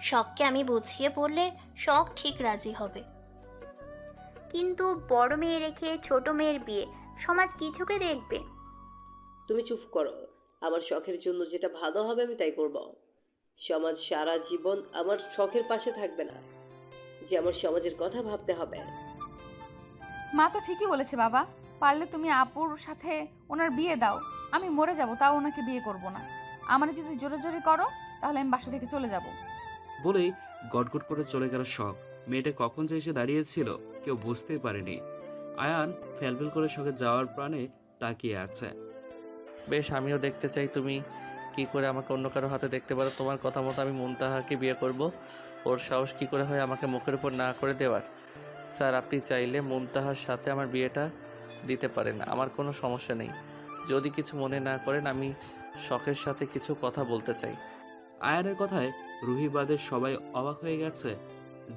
শখকে আমি বুঝিয়ে বললে শখ ঠিক রাজি হবে। কিন্তু বড় মেয়ে রেখে ছোট মেয়ের বিয়ে, সমাজ কিছুকে দেখবে। তুমি চুপ করো। আমার শখের জন্য যেটা ভালো হবে আমি তাই করব। সমাজ সারা জীবন আমার শখের পাশে থাকবে না, যে আমার সমাজের কথা ভাবতে হবে। মা তো ঠিকই বলেছে বাবা, পারলে তুমি আপুর সাথে ওনার বিয়ে দাও। আমি মরে যাব তাও ওনাকে বিয়ে করব না। আমার যদি জোরে জোরে করো তাহলে আমি বাসা থেকে চলে যাব। বলেই গটগট করে চলে গেল শখ। মেয়েটা কখন যে এসে দাঁড়িয়েছিল কেউ বুঝতেই পারেনি। আয়ান ফেলফেল করে শখের যাওয়ার প্রাণে তাকিয়ে আছে। বেশ, আমিও দেখতে চাই তুমি কি করে আমাকে অন্য কারো হাতে দেখতে পারো। তোমার কথা মতো আমি মুনতাহাকে বিয়ে করব। ওর সাহস কি করে হয় আমাকে মুখের উপর না করে দেওয়ার। স্যার, আপনি চাইলে মুনতাহার সাথে আমার বিয়েটা দিতে পারেন, আমার কোনো সমস্যা নেই। যদি কিছু মনে না করেন, আমি শখের সাথে কিছু কথা বলতে চাই। আয়ানের কথায় রুহি বাদে সবাই অবাক হয়ে গেছে।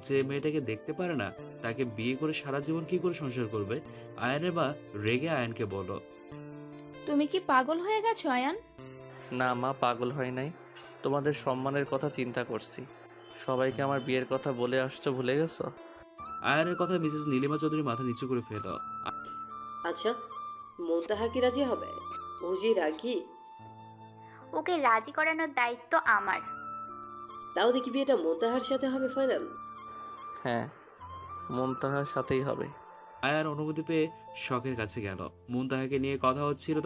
যে মেয়েটাকে দেখতে পারে না তাকে বিয়ে করে সারা জীবন কি করে সংসার করবে? আয়ানের মা রেগে আয়ানকে বলল, তুমি কি পাগল হয়ে গেছো আয়ান? না মা, পাগল হয় নাই। তোমাদের সম্মানের কথা চিন্তা করছি। সবাইকে আমার বিয়ের কথা বলে আসছো, ভুলে গেছো? আয়ানের কথায় মিসেস নীলিমা চৌধুরী মাথা নিচু করে ফেল। আচ্ছা, মুনতাহা কি রাজি হবে? ও যে রাগি। ওকে রাজি করানোর দায়িত্ব আমার। তাও দেখি বিয়েটা মুনতাহার সাথে হবে ফাইনাল। হ্যাঁ, মুনতাহার সাথেই হবে। আয়ান অনুমতি পেয়ে শখের কাছে গেল। মুনতাহাকে নিয়ে কথা হচ্ছিল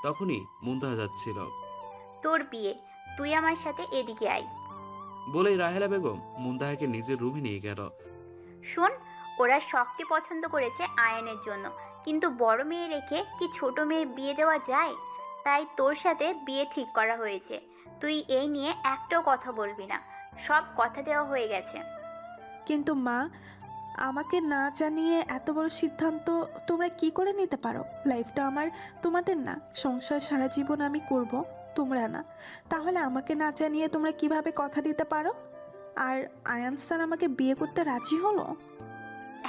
তখনই মুনতাহা যাচ্ছিল। তোর বিয়ে, তুই আমার সাথে এদিকে আয়। বলেই রাহেলা বেগম মুনতাহাকে নিজের রুমে নিয়ে গেল। শোন, ওরা শখকে পছন্দ করেছে আয়ানের জন্য, কিন্তু বড় মেয়ে রেখে কি ছোট মেয়ের বিয়ে দেওয়া যায়? তাই তোর সাথে বিয়ে ঠিক করা হয়েছে। তুই এই নিয়ে একটাও কথা বলবি না, সব কথা দেওয়া হয়ে গেছে। কিন্তু মা, আমাকে না জানিয়ে এত বড় সিদ্ধান্ত তোমরা কি করে নিতে পারো? লাইফটা আমার, তোমাদের না। সংসার সারা জীবন আমি করব, তোমরা না। তাহলে আমাকে না জানিয়ে তোমরা কিভাবে কথা দিতে পারো? আর আয়ান স্যার আমাকে বিয়ে করতে রাজি হলো?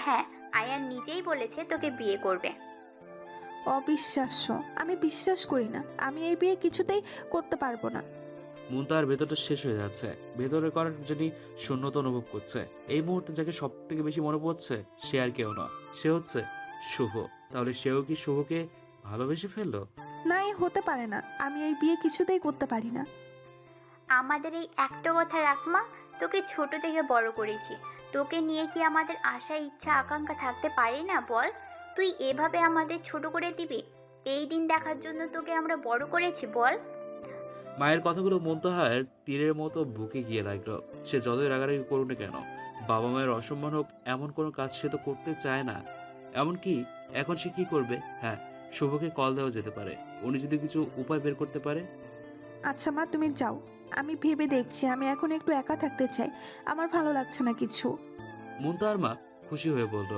হ্যাঁ, আয়ান নিজেই বলেছে তোকে বিয়ে করবে। অবিশ্বাস্য, আমি বিশ্বাস করি না। আমি এই বিয়ে কিছুতেই করতে পারবো না। মুনতাহার ভেতরটা শেষ হয়ে যাচ্ছে। ভেতরের করার যিনি শূন্যতা অনুভব করছে। এই মুহূর্তে যাকে সব থেকে বেশি মনে পড়ছে সে আর কেউ না, সে হচ্ছে শুভ। তাহলে সেও কি শুভকে ভালোবেসে ফেললো? না, এ হতে পারে না। আমি এই বিয়ে কিছুতেই করতে পারি না। আমাদের এই একটা কথা রাখ মা, তোকে ছোট থেকে বড় করেছি। তোকে নিয়ে কি আমাদের আশা, ইচ্ছা, আকাঙ্ক্ষা থাকতে পারে না বল? তুই এভাবে আমাদের ছোট করে দিবি? এই দিন দেখার জন্য তোকে আমরা বড় করেছি বল? মায়ের কথাগুলো মুনতাহার তীরের মতো বুকে গিয়ে লাগলো। সে যতই রাগারাগি করুক না কেন, বাবা মায়ের অসম্মান হোক এমন কোনো কাজ সে তো করতে চায় না। এমনকি এখন সে কি করবে? হ্যাঁ, শুভকে কল দেওয়া যেতে পারে, উনি যদি কিছু উপায় বের করতে পারে। আচ্ছা মা, তুমি যাও, আমি ভেবে দেখছি। আমি এখন একটু একা থাকতে চাই, আমার ভালো লাগছে না কিছু। মুনতাহার মা খুশি হয়ে বলল,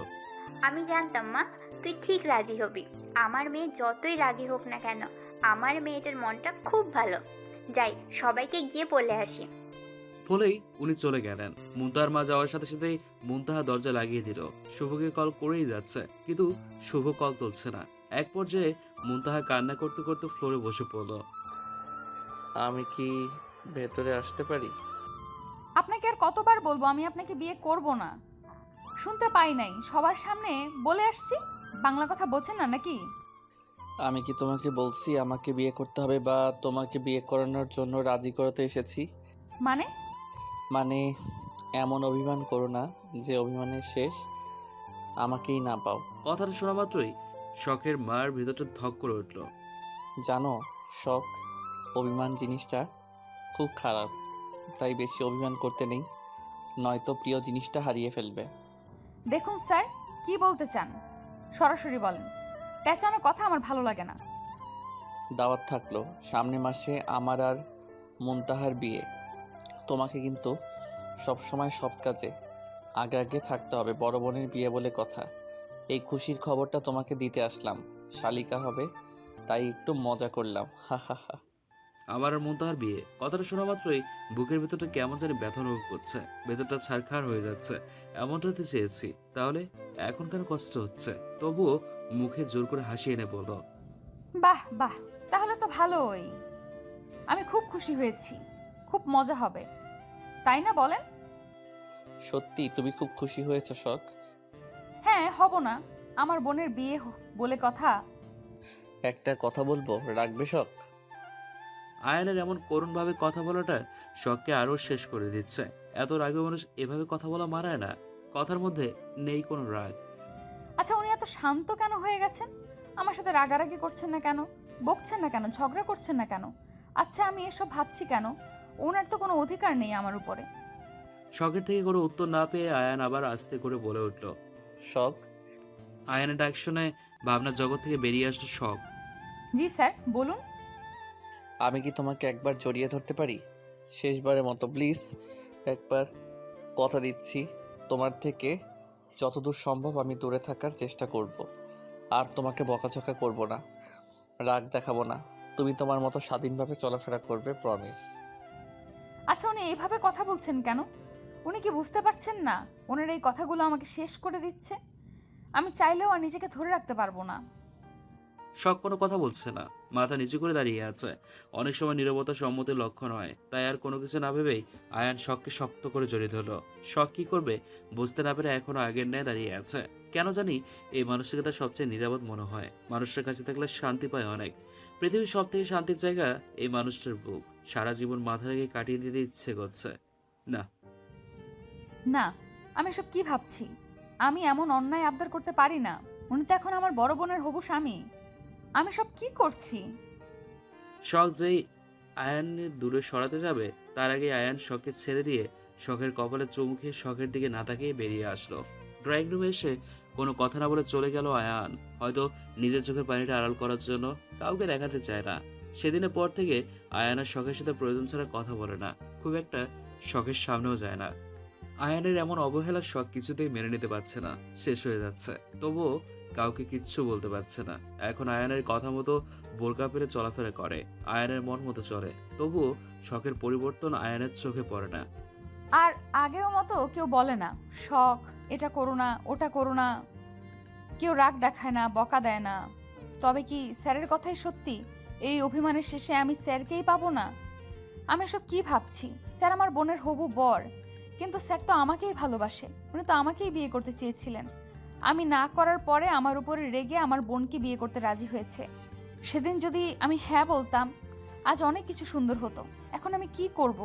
আমি জানতাম মা, তুই ঠিক রাজি হবি। আমার মেয়ে যতই রাগী হোক না কেন, আমার মেয়েটার মনটা খুব ভালো। যাই, সবাইকে গিয়ে বলে আসি। বলেই উনি চলে গেলেন। মুনতাহার মা যাওয়ার সাথে সাথেই মুনতাহা দরজা লাগিয়ে দিল। শুভকে কল করেই যাচ্ছে, কিন্তু শুভ কল তুলছে না। এক পর্যায়ে মুনতাহা কান্না করতে করতে ফ্লোরে বসে পড়ল। আমি কি ভেতরে আসতে পারি? আপনাকে আর কতবার বলবো আমি আপনাকে বিয়ে করব না? শুনতে পাই নাই? সবার সামনে বলে আসছি। বাংলা কথা বোঝেন না নাকি? আমি কি তোমাকে বলছি আমাকে বিয়ে করতে হবে বা তোমাকে বিয়ে করানোর জন্য রাজি করাতে এসেছি? মানে? মানে এমন অভিমান করো না যে অভিমানের শেষ আমাকেই না পাও। কথাটা শোনা মাত্রই শখের মার ভেতরটা ধক করে উঠল। জানো শখ, অভিমান জিনিসটা খুব খারাপ। তাই বেশি অভিমান করতে নেই, নয়তো প্রিয় জিনিসটা হারিয়ে ফেলবে। দেখুন স্যার, কি বলতে চান সরাসরি বলেন। পেঁচানো কথা আমার ভালো লাগে না। দাওয়াত থাকলো, সামনে মাসে আমার আর মুনতাহার বিয়ে। তোমাকে কিন্তু সব সময় সব কাজে আগে আগে থাকতে হবে। বড় বোনের বিয়ে বলে কথা। এই খুশির খবরটা তোমাকে দিতে আসলাম। শালিকা হবে তাই একটু মজা করলাম, হা হা হা। আমার আর মুনতাহার বিয়ে, কথাটা শোনা মাত্রই বুকের ভেতরটা কেমন জানি ব্যথা অনুভব করছে। ভেতরটা ছারখার হয়ে যাচ্ছে। এমনটা হতে চেয়েছি, তাহলে এখন কেন কষ্ট হচ্ছে? তবুও মুখে জোর করে হাসি এনে বলল, বাহ বাহ, তাহলে তো ভালোই। আমি খুব খুশি হয়েছি, খুব মজা হবে। তাই না বলেন? সত্যি তুমি খুব খুশি হয়েছো শখ? হ্যাঁ, হব না? আমার বোনের বিয়ে বলে কথা। একটা কথা বলবো, রাখবে শখ? আয়ানের এমন করুণভাবে কথা বলাটা শখকে আরও শেষ করে দিচ্ছে। এত রাগে মানুষ এভাবে কথা বলা মানায় না। কথার মধ্যে নেই কোনো রাগ। আচ্ছা, উনি এত শান্ত কেন হয়ে গেছেন? আমার সাথে রাগারাগি করছেন না কেন? বকছেন না কেন? ঝগড়া করছেন না কেন? আচ্ছা, আমি এসব ভাবছি কেন? ওনার তো কোনো অধিকার নেই আমার উপরে। শখের থেকে কোনো উত্তর না পেয়ে আয়ান আবার আস্তে করে বলে উঠল। শখ, আয়ানের ডাক শুনে ভাবনার জগৎ থেকে বেরিয়ে আসলো শখ। জি স্যার, বলুন। আমি কি তোমাকে একবার জড়িয়ে ধরতে পারি? শেষবারের মতো প্লিজ, একবার। কথা দিচ্ছি, তোমার থেকে যতদূর সম্ভব আমি দূরে থাকার চেষ্টা করব। আর তোমাকে বকাঝকা করব না, রাগ দেখাবো না। তুমি তোমার মতো স্বাধীনভাবে চলাফেরা করবে, প্রমিস। আচ্ছা, উনি এইভাবে কথা বলছেন কেন? উনি কি বুঝতে পারছেন না ওনার এই কথাগুলো আমাকে শেষ করে দিচ্ছে? আমি চাইলেও আর নিজেকে ধরে রাখতে পারবো না। শখ কোনো কথা বলছে না, মাথা নিচু করে দাঁড়িয়ে আছে। অনেক সময় নীরবতা সম্মতির লক্ষণ হয়, তাই আর কোনো কিছু না ভেবেই আয়ান শখকে শক্ত করে জড়িয়ে ধরল। শখ কি করবে বুঝতে না পেরে এখনো আগের ন্যায় দাঁড়িয়ে আছে। কেন জানি এই মানুষটাকে তার সবচেয়ে নিরাপদ মনে হয়। মানুষটার কাছে থাকলে শান্তি পায় অনেক। পৃথিবীর সব থেকে শান্তির জায়গা এই মানুষটার বুক। সারা জীবন মাথা রেখে কাটিয়ে দিতে ইচ্ছে করছে। না, না, আমি এসব কি ভাবছি? আমি এমন অন্যায় আবদার করতে পারি না। উনি তো এখন আমার বড় বোনের হবু স্বামী। আমি সব কি করছি? শখ যেই আয়ানের দূরে সরাতে যাবে তার আগে আয়ান শখকে ছেড়ে দিয়ে শখের কপালে চুমু খেয়ে শখের দিকে না তাকিয়ে বেরিয়ে আসলো। ড্রয়িং রুমে এসে কোনো কথা না বলে চলে গেল আয়ান। হয়তো নিজের চোখের পানিটা আড়াল করার জন্য, কাউকে দেখাতে চায় না। সেদিনের পর থেকে আয়ানের শখের সাথে প্রয়োজন ছাড়া কথা বলে না, খুব একটা শখের সামনেও যায় না। আয়ানের এমন অবহেলার শখ কিছুতেই মেনে নিতে পারছে না, শেষ হয়ে যাচ্ছে। তবুও কাউকে কিচ্ছু বলতে পারছে না। এখন আয়ানের কথা মতো বোরকা পেরে চলাফেরা করে, আয়ানের মন মতো চলে। তবুও শখের পরিবর্তন আয়ানের চোখে পড়ে না। আর আগেও মতো কেউ বলে না শখ এটা করো না, ওটা করো না। কেউ রাগ দেখায় না, বকা দেয় না। তবে কি স্যারের কথাই সত্যি? এই অভিমানের শেষে আমি স্যারকেই পাবো না? আমি এসব কি ভাবছি? স্যার আমার বোনের হবু বর, কিন্তু স্যার তো আমাকেই ভালোবাসে। উনি তো আমাকেই বিয়ে করতে চেয়েছিলেন। আমি না করার পরে আমার উপরে রেগে আমার বোনকে বিয়ে করতে রাজি হয়েছে। সেদিন যদি আমি হ্যাঁ বলতাম, আজ অনেক কিছু সুন্দর হতো। এখন আমি কি করব?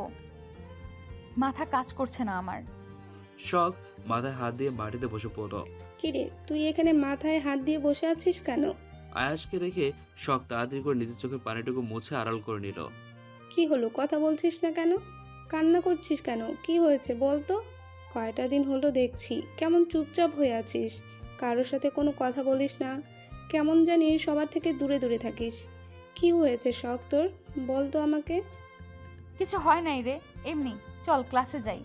মাথা কাজ করছে না আমার। শখ মাথায় হাত দিয়ে মাটিতে বসে পড়ল। কিরে, তুই এখানে মাথায় হাত দিয়ে বসে আছিস কেন? আয়াসকে দেখে শখ তাড়াতাড়ি করে নিজের চোখের পানিটুকু মুছে আড়াল করে নিল। কি হলো, কথা বলছিস না কেন? কান্না করছিস কেন? কি হয়েছে বল তো? কয়টা দিন হলো দেখছি কেমন চুপচাপ হয়ে আছিস, কারোর সাথে কোনো কথা বলিস না, কেমন জানি সবার থেকে দূরে দূরে থাকিস। কি হয়েছে শখ তোর, বল তো আমাকে। কিছু হয় নাই রে, এমনি। চল ক্লাসে যাই।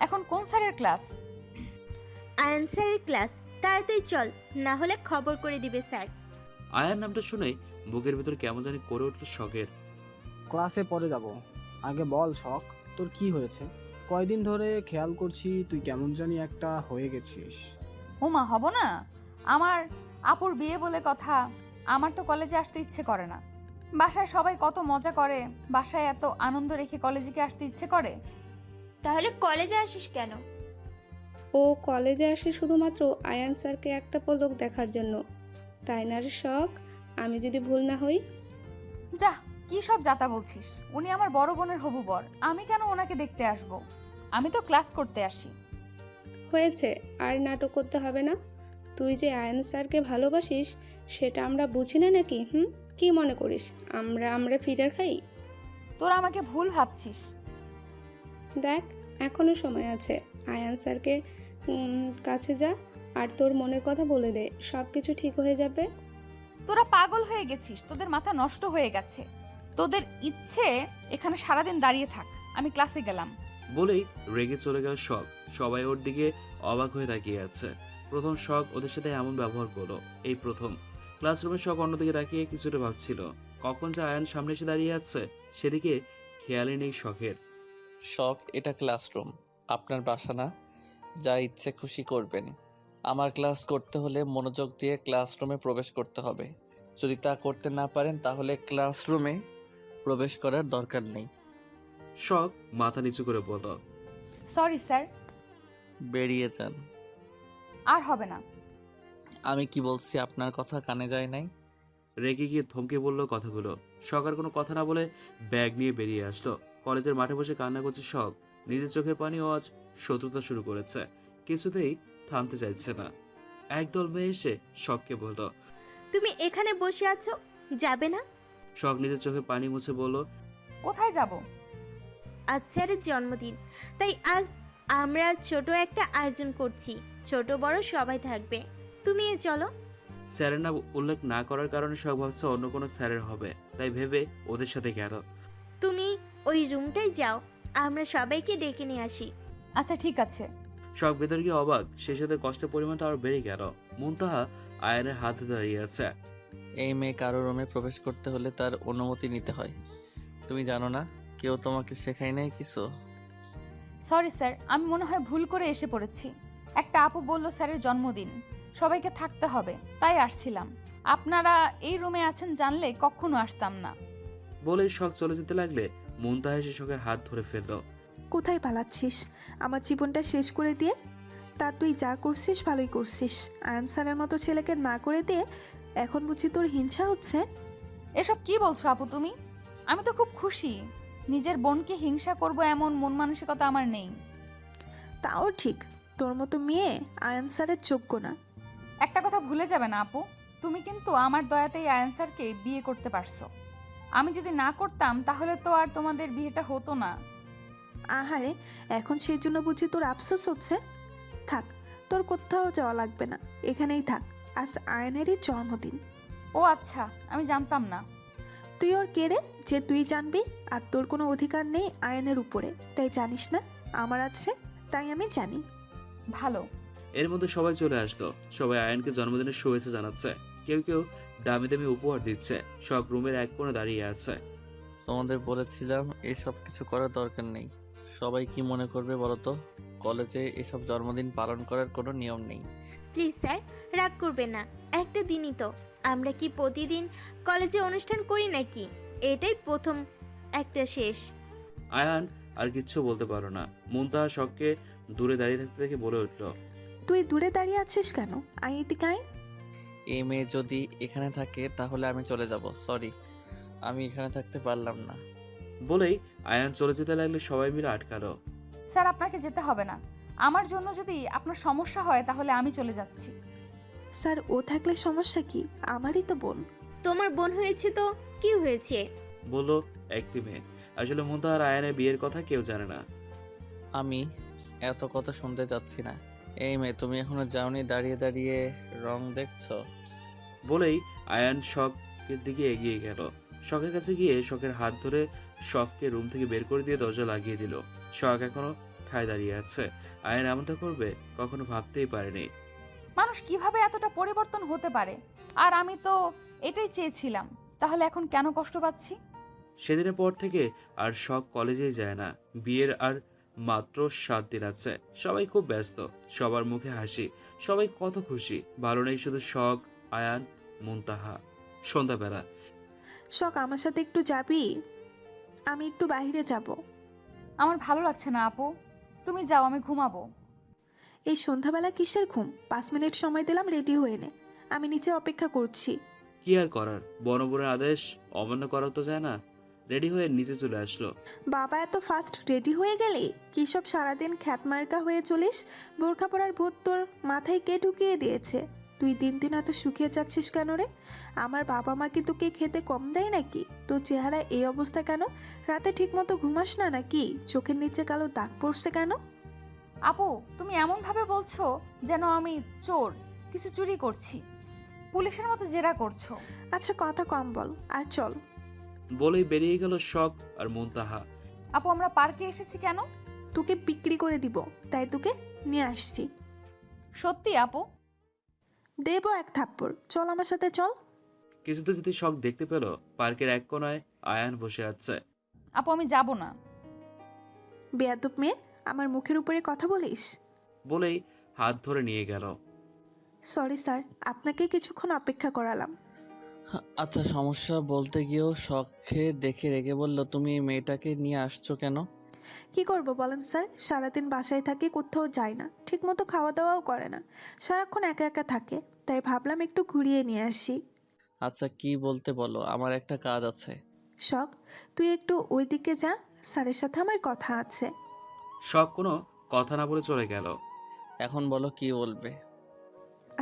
এখন কোন স্যারের ক্লাস? আনসারের ক্লাস, তাড়াতাড়ি চল, না হলে খবর করে দিবে স্যার। আয়ার নামটা শুনে বুকের ভিতর কেমন জানি করে উঠল শখের। ক্লাসে পরে যাব, আগে বল শখ, তোর কি হয়েছে? কয়দিন ধরে খেয়াল করছি তুই কেমন জানি একটা হয়ে গেছিস। ওমা, হব না? আমার আপুর বিয়ে বলে কথা। আমার তো কলেজে আসতে ইচ্ছে করে না। বাসায় সবাই কত মজা করে, বাসায় এত আনন্দ রেখে কলেজে কি আসতে ইচ্ছে করে? তাহলে কলেজে আসিস কেন? ও কলেজে আসে শুধুমাত্র আয়ান স্যারকে একটা পলক দেখার জন্য, তাই না রে শখ? আমি যদি ভুল না হই। যা, কি সব যাতা বলছিস? উনি আমার বড় বোনের হবু বর, আমি কেন ওনাকে দেখতে আসব? আমি তো ক্লাস করতে আসি। হয়েছে, আর নাটক করতে হবে না। তুই যে আয়ান স্যারকে ভালোবাসিস সেটা আমরা বুঝি না নাকি? কি মনে করিস আমরা ফিডার খাই? তোরা আমাকে ভুল ভাবছিস। দেখ, এখনো সময় আছে। আয়ান স্যারকে কাছে যা আর তোর মনের কথা বলে দে, সব কিছু ঠিক হয়ে যাবে। তোরা পাগল হয়ে গেছিস, তোদের মাথা নষ্ট হয়ে গেছে। তোদের ইচ্ছে এখানে সারাদিন দাঁড়িয়ে থাক, আমি ক্লাসে গেলাম। বলেই রেগে চলে গেল শখ। সবাই ওর দিকে অবাক হয়ে তাকিয়ে আছে। প্রথম শখ ওদের সাথে এমন ব্যবহার করলো, এই প্রথম। ক্লাসরুমে শখ অন্যদিকে তাকিয়ে কিছুটা ভাবছিল। কখন যে আয়ান সামনে এসে দাঁড়িয়ে আছে সেদিকে খেয়ালই নেই শখের। শখ, এটা ক্লাসরুম, আপনার বাসা না। যা ইচ্ছে খুশি করবেন। আমার ক্লাস করতে হলে মনোযোগ দিয়ে ক্লাসরুমে প্রবেশ করতে হবে। যদি তা করতে না পারেন তাহলে ক্লাসরুমে প্রবেশ করার দরকার নেই। শখ মাথা নিচু করে বলল, সরি স্যার। বেরিয়ে যান। আর হবে না। আমি কি বলছি আপনার কথা কানে যায় নাই? রেগে গিয়ে থমকে বলল কথাগুলো। শখ আর কোনো কথা না বলে ব্যাগ নিয়ে বেরিয়ে আসলো। কলেজের মাঠে বসে কান্না করছে শখ। নিজের চোখের পানিও আজ শত্রুতা শুরু করেছে, কিছুতেই থামতে চাইছে না। একদল মেয়ে এসে শখকে বলল। তুমি এখানে বসে আছো, যাবে না? শখ নিজের চোখে পানি মুছে বলল, কোথায় যাব? আজ স্যারের জন্মদিন, তাই আজ আমরা ছোট একটা আয়োজন করছি। ছোট বড় সবাই থাকবে, তুমি চলো। স্যারের নাম উল্লেখ না করার কারণে শখ ভাবছে অন্য কোনো স্যারের হবে, তাই ভেবে ওদের সাথে গেল। তুমি ওই রুমটায় যাও, আমরা সবাইকে ডেকে নিয়ে আসি। আচ্ছা ঠিক আছে। শখ ভেতর গিয়ে অবাক, সেই সাথে কষ্টের পরিমাণটা আরো বেড়ে গেল। মুনতাহা আয়ানের হাত ধরে দাঁড়িয়ে আছে। এই মেয়ে কারো রুমে প্রবেশ করতে হলে তার অনুমতি নিতে হয়। তুমি জানো না? কেউ তোমাকে শেখায় নাই কিছু? সরি স্যার, আমি মনে হয় ভুল করে এসে পড়েছি। একটা আপু বলল স্যারের জন্মদিন, সবাইকে থাকতে হবে, তাই আসছিলাম। আপনারা এই রুমে আছেন জানলে কখনো আসতাম না। বলেই শখ চলে যেতে লাগলে মুনতাহা এসে শখের হাত ধরে ফেললো। কোথায় পালাচ্ছিস আমার জীবনটা শেষ করে দিয়ে? তা তুই যা করছিস ভালোই করছিস। আনসারের মতো ছেলেকে না করে দিয়ে এখন বুঝি তোর হিংসা হচ্ছে? এসব কি বলছো আপু তুমি? আমি তো খুব খুশি। নিজের বোনকে হিংসা করব এমন মন মানসিকতা আমার নেই। তাও ঠিক, তোর মতো মেয়ে আয়ান স্যারের যোগ্য না। একটা কথা ভুলে যাবে না আপু, তুমি কিন্তু আমার দয়াতেই আয়ান স্যারকে বিয়ে করতে পারছো। আমি যদি না করতাম তাহলে তো আর তোমাদের বিয়েটা হতো না। আহারে, এখন সেই জন্য বুঝি তোর আফসোস হচ্ছে? থাক, তোর কোথাও যাওয়া লাগবে না, এখানেই থাক। আজ আয়নেরই জন্মদিন। ও আচ্ছা, আমি জানতাম না। তুই ওর কে রে যে তুই জানবি? আর তোর কোনো অধিকার নেই আয়নের উপরে, তাই জানিস না? আমার আছে, তাই আমি জানি। ভালো। এর মধ্যে সবাই চলে আসলো। সবাই আয়ানকে জন্মদিনের শুভেচ্ছা জানাচ্ছে। কেউ কেউ দামি দামি উপহার দিচ্ছে। শখ রুমের এক কোণে দাঁড়িয়ে আছে। তোমাদের বলেছিলাম এসব কিছু করার দরকার নেই। সবাই কি মনে করবে বলো তো? কলেজে এসব জন্মদিন পালন করার কোনো নিয়ম নেই। প্লিজ স্যার, রাগ করবে না। একটা দিনই তো, আমরা কি প্রতিদিন কলেজে অনুষ্ঠান করি নাকি? এটাই প্রথম, একটা শেষ। আয়ান আর কিচ্ছু বলতে পারো না। মুনতাহা শখকে দূরে দাঁড়িয়ে থাকতে দেখে বলে উঠল। তুই দূরে দাঁড়িয়ে আছিস কেন? আয় এদিকে আয়। এই মেয়ে যদি এখানে থাকে তাহলে আমি চলে যাব। সরি, আমি এখানে থাকতে পারলাম না। বলেই আয়ান চলে যেতে লাগলে সবাই মিলে আটকালো। স্যার আপনাকে যেতে হবে না। আমার জন্য যদি আপনার সমস্যা হয় তাহলে আমি চলে যাচ্ছি। স্যার, ও থাকলে সমস্যা কি? আমারই তো বোন। তোমার বোন হয়েছে তো কি হয়েছে? বলল একটি মেয়ে। আসলে মুনতাহা আর আয়ানের বিয়ের কথা কেউ জানে না। আমি এত কথা শুনতে চাচ্ছি না। এই মেয়ে, তুমি এখনো যাওনি, দাঁড়িয়ে দাঁড়িয়ে রং দেখছো? বলেই আয়ান শখের দিকে এগিয়ে গেল। শখের কাছে গিয়ে শখের হাত ধরে শখকে রুম থেকে বের করে দিয়ে দরজা লাগিয়ে দিল। শখ এখনো ঠায় দাঁড়িয়ে আছে। আয়ান এমনটা করবে কখনো ভাবতেই পারেনি। মানুষ কিভাবে এতটা পরিবর্তন হতে পারে? আর আমি তো এটাই চেয়েছিলাম। তাহলে এখন কেন কষ্ট পাচ্ছি? সেদিনের পর থেকে আর শখ কলেজেই যায় না। বিয়ের আর মাত্র 7 দিন আছে। সবাই খুব ব্যস্ত, সবার মুখে হাসি, সবাই কত খুশি। ভালো নেই শুধু শখ, আয়ান, মুনতাহা। সন্ধ্যাবেলা শখ, আমার সাথে একটু যাবি? আমি একটু বাইরে যাব। আমার ভালো লাগছে না আপু, তুমি যাও, আমি ঘুমাবো। এই সন্ধ্যাবেলা কিসের ঘুম? 5 মিনিট সময় দিলাম, রেডি হয়ে নে। আমি নিচে অপেক্ষা করছি। কি আর করার, বনবনের আদেশ অমান্য করা তো যায় না। রেডি হয়ে নিচে চলে আসলো। বাবা, এত ফাস্ট রেডি হয়ে গেলি? কি সব সারাদিন খ্যাতমার্কা হয়ে চলিস? বোরখা পরার ভূত তোর মাথায় কে ঢুকিয়ে দিয়েছে? তুই দিন দিন এত শুকিয়ে যাচ্ছিস কেন রে? আমার বাবা মা কি তোকে খেতে কম দেয় নাকি? তোর চেহারা এই অবস্থা কেন? রাতে ঠিক মতো ঘুমাস না নাকি? চোখের নিচে কালো দাগ পড়ছে কেন? আপু, তুমি এমন ভাবে বলছো যেন আমি চোর, কিছু চুরি করছি। পুলিশের মতো জেরা করছো। আচ্ছা, কথা কম বল আর চল। বলেই বেরিয়ে গেল শখ আর মুনতাহা। আপু, আমরা পার্কে এসেছি কেন? তোকে বিক্রি করে দিব, তাই তোকে নিয়ে আসছি। সত্যি আপু? দেবো এক থাপ্পড়। চল আমার সাথে চল। কিছুতে যদি শখ দেখতে পেল পার্কের এক কোনায় আয়ান বসে আছে। আপু, আমি যাব না। বেয়াদব মেয়ে, আমার মুখের উপরে কথা বলিস? বলেই হাত ধরে নিয়ে গেল। সরি স্যার, আপনাকে কিছুক্ষণ অপেক্ষা করালাম। আচ্ছা, সমস্যা বলতে গিয়েও শখে দেখে রেগে বলল, তুমি এই মেয়েটাকে নিয়ে আসছো কেন? কি করব বলেন স্যার, সারাদিন বাসায় থাকে, কোথাও যায় না, ঠিকমতো খাওয়া দাওয়াও করে না, সারাক্ষণ একা একা থাকে, তাই ভাবলাম একটু ঘুরিয়ে নিয়ে আসি। আচ্ছা, কি বলতে বলো, আমার একটা কাজ আছে। শখ, তুই একটু ওই দিকে যা, স্যারের সাথে আমার কথা আছে। শখ কোনো কথা না বলে চলে গেল। এখন বলো কি বলবে।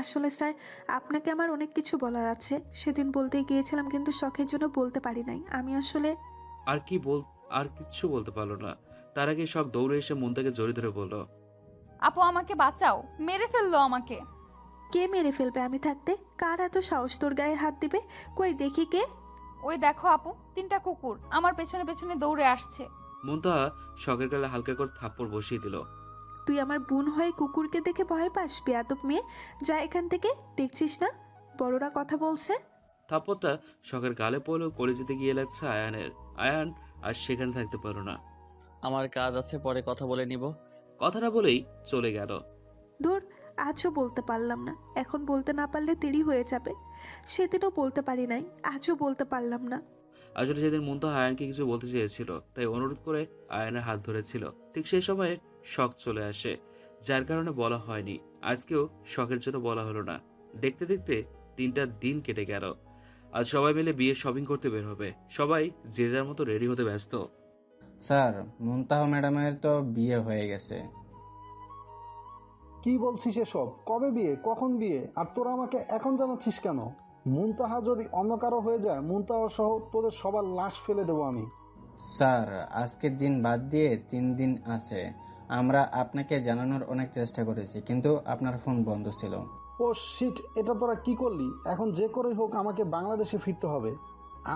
আসলে স্যার, আপনাকে আমার অনেক কিছু বলার আছে, সেদিন বলতে গিয়েছিলাম কিন্তু শখের জন্য বলতে পারি নাই। আমি আসলে আর কি বল আর কিচ্ছু বলতে পারলো না। তার আগে শখ দৌড়ে এসে মুনতাকে জড়িয়ে ধরে বলল, আপু আমাকে বাঁচাও, মেরে ফেললো আমাকে। কে মেরে ফেলবে আমি থাকতে? কার এত সাহস তোর গায়ে হাত দিবে? কই দেখি কে। ওই দেখো আপু, 3টা কুকুর আমার পেছনে পেছনে দৌড়ে আসছে। মুনতাহা শখের গালে হালকা করে থাপ্পড় বসিয়ে দিল। তুই আমার বোন হয়ে কুকুরকে দেখে ভয় পাস? বেয়াদব মেয়ে, যা এখান থেকে। দেখছিস না বড়রা কথা বলছে? থাপ্পড়টা শখের গালে পড়লেও কলেজেতে গিয়ে লাগছে আয়ানের। আয়ান আর সেখানে থাকতে পারল না। আমার কাজ আছে, পরে কথা বলে নিব। কথাটা বলেই চলে গেল। ধুর, আজও বলতে পারলাম না। এখন বলতে না পারলে দেরি হয়ে যাবে। সেদিনও বলতে পারি নাই, আজও বলতে পারলাম না। আসলে সেদিন মুনতাহা আয়ানকে কিছু বলতে চেয়েছিল, তাই অনুরোধ করে আয়ানের হাত ধরেছিল। ঠিক সেই সময়ে শখ চলে আসে, যার কারণে বলা হয়নি। আজকেও শখের জন্য বলা হলো না। দেখতে দেখতে 3টা দিন কেটে গেল। আজ সবাই মিলে বিয়ে শপিং করতে বের হবে। সবাই যে যার মতো রেডি হতে ব্যস্ত। স্যার, মুনতাহা ম্যাডামের তো বিয়ে হয়ে গেছে। কি বলছিস এসব? কবে বিয়ে, কখন বিয়ে, আর তোরা আমাকে এখন জানাচ্ছিস কেন? মুনতাহা যদি অন্য কারো হয়ে যায়, মুনতাহা সহ তোদের সবার লাশ ফেলে দেবো আমি। স্যার, আজকের দিন বাদ দিয়ে 3 দিন আছে। আমরা আপনাকে জানানোর অনেক চেষ্টা করেছি, কিন্তু আপনার ফোন বন্ধ ছিল। ও শিট, এটা তোরা কি করলি? এখন যে করেই হোক আমাকে বাংলাদেশে ফিরতে হবে।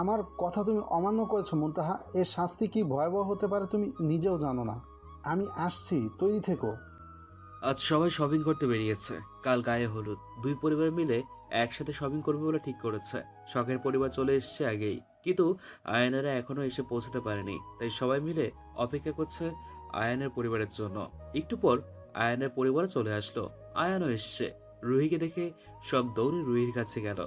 আমার কথা তুমি অমান্য করেছো মুনতাহা। এর শাস্তি কি ভয়াবহ হতে পারে তুমি নিজেও জানো না। আমি আসছি, তৈরি থেকো। আজ সবাই শপিং করতে বেরিয়েছে। কাল গায়ে হলুদ। 2 পরিবার মিলে একসাথে শপিং করবে বলে ঠিক করেছে। শখের পরিবার চলে এসেছে আগেই, কিন্তু আয়ানেরা এখনো এসে পৌঁছতে পারেনি। তাই সবাই মিলে অপেক্ষা করছে আয়ানের পরিবারের জন্য। একটু পর আয়ানের পরিবার চলে আসলো। আয়ানও এসছে। রুহিকে দেখে শখ দৌড়ে রুহির কাছে গেল।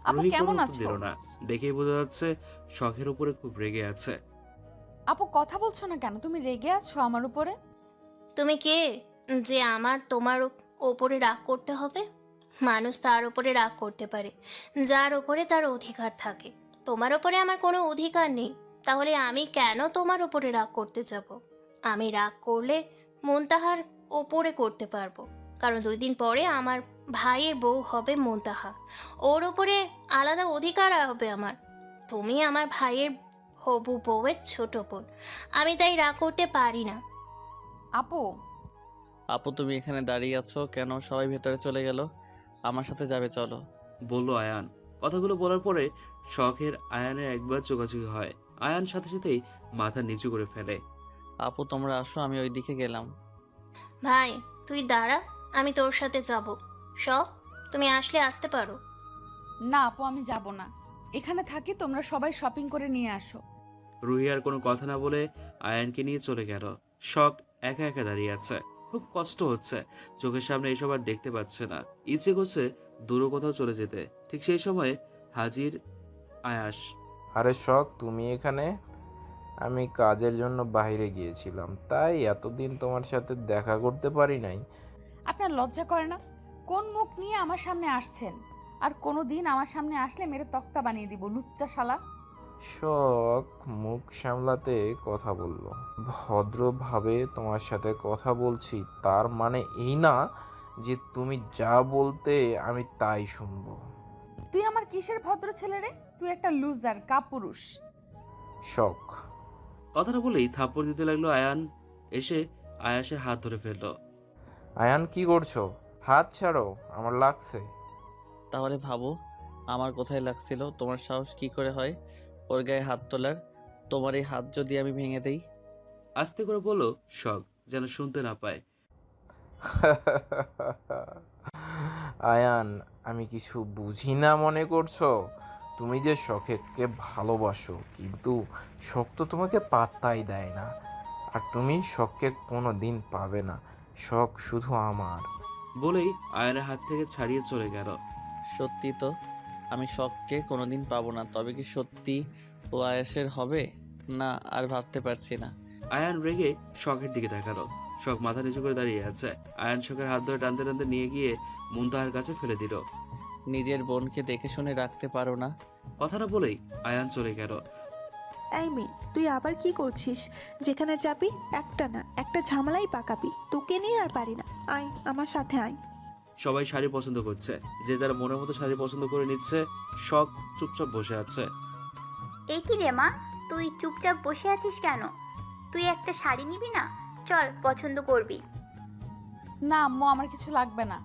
আপু রুহি কেমন কোনো উত্তর আছো? দিল না। দেখেই বোঝা যাচ্ছে শখের উপরে খুব রেগে আছে। আপু কথা বলছো না কেন? তুমি রেগে আছো আমার উপরে? তুমি কে যে আমার তোমার ওপরে রাগ করতে হবে? মানুষ তার ওপরে রাগ করতে পারে যার ওপরে তার অধিকার থাকে। তোমার ওপরে আমার কোনো অধিকার নেই, তাহলে আমি কেন তোমার ওপরে রাগ করতে যাব? আমি রাগ করলে মুনতাহার ওপরে করতে পারবো, কারণ 2 দিন পরে আমার ভাইয়ের বউ হবে মুনতাহা। ওর ওপরে আলাদা অধিকার হবে আমার। তুমি আমার ভাইয়ের হবু বউয়ের ছোট বোন, আমি তাই রাগ করতে পারি না। আপু আপু, তুমি এখানে দাঁড়িয়ে আছো কেন? সবাই ভেতরে চলে গেল, আমার সাথে যাবে, চলো। বলল আয়ান। কথাগুলো বলার পরে শখের আয়ানের একবার চোখাচোখি হয়। আয়ান সাথে সাথেই মাথা নিচু করে ফেলে। আপু তোমরা আসো, আমি ওই দিকে গেলাম। ভাই তুই দাঁড়া, আমি তোর সাথে যাব। সব তুমি আসলে আসতে পারো। না আপু, আমি যাব না। এখানে থাকি, তোমরা সবাই শপিং করে নিয়ে আসো। রুহি আর কোনো কথা না বলে আয়ানকে নিয়ে চলে গেল। শখ একা একা দাঁড়িয়ে আছে। খুব কষ্ট হচ্ছে। চোখের সামনে এসব আর দেখতে পাচ্ছে না। ইচ্ছে করছে দূরে কোথাও চলে যেতে। ঠিক সেই সময়ে হাজির আয়াস। আরে শখ, তুমি এখানে? আমি কাজের জন্য বাইরে গিয়েছিলাম, তাই এতদিন তোমার সাথে দেখা করতে পারি নাই। আপনার লজ্জা করে না? কোন মুখ নিয়ে আমার সামনে আসছেন? আর কোনো দিন আমার সামনে আসলে মেরে তক্তা বানিয়ে দিব, লুচ্চা শালা। শখ মুখ সামলাতে কথা বলল। ভদ্রভাবে তোমার সাথে কথা বলছি, তার মানে এই না যে তুমি যা বলতে আমি তাই শুনবো। তুই আমার কিসের ভদ্র ছেলে রে? তুই একটা লুজার, কাপুরুষ। শখ কথাটা বলেই থাপ্পড় দিতে লাগলো আয়ান। এসে আয়াসের হাত ধরে ফেললো। আয়ান, কি করছো? হাত ছাড়ো, আমার লাগছে। তাহলে ভাবো আমার কোথায় লাগছিল। তোমার সাহস কি করে হয় ওর গায়ে হাত তোলার? তোমার এই হাত যদি আমি ভেঙে দেই? আস্তে করে বলল শখ, যেন শুনতে না পায়। আয়ান, আমি কিছু বুঝি না মনে করছো? তুমি যে শখকে ভালোবাসো, কিন্তু শখ তো তোমাকে পাত্তাই দেয় না। আর তুমি শখকে কোনো দিন পাবে না। শখ শুধু আমার। বলেই আয়ানের হাত থেকে ছাড়িয়ে চলে গেল। সত্যি তো? আমি শখকে কোনোদিন পাবো না। তবে কি সত্যি ও আয়াসের হবে? না, আর ভাবতে পারছি না। আয়ান রেগে শখের দিকে তাকালো। শখ মাথা নিচু করে দাঁড়িয়ে আছে। আয়ান শখের হাত ধরে টানতে টানতে নিয়ে গিয়ে মুনতাহার কাছে ফেলে দিল। নিজের বোনকে দেখে শুনে রাখতে পারো না? কথাটা বলেই আয়ান চলে গেল। এই মেয়ে, তুই আবার কি করছিস? যেখানে যাবি একটা না একটা ঝামেলাই পাকাবি। তোকে নিয়ে আর পারি না। আয় আমার সাথে আয়। সবাই শাড়ি পছন্দ করছে, যে যারা মনের মতো শাড়ি পছন্দ করে নিচ্ছে। শখ চুপচাপ বসে আছে। এ কি রে মা, তুই চুপচাপ বসে আছিস কেন? তুই একটা শাড়ি নিবি না? চল, পছন্দ করবি। না আম্মু, আমার কিছু লাগবে না।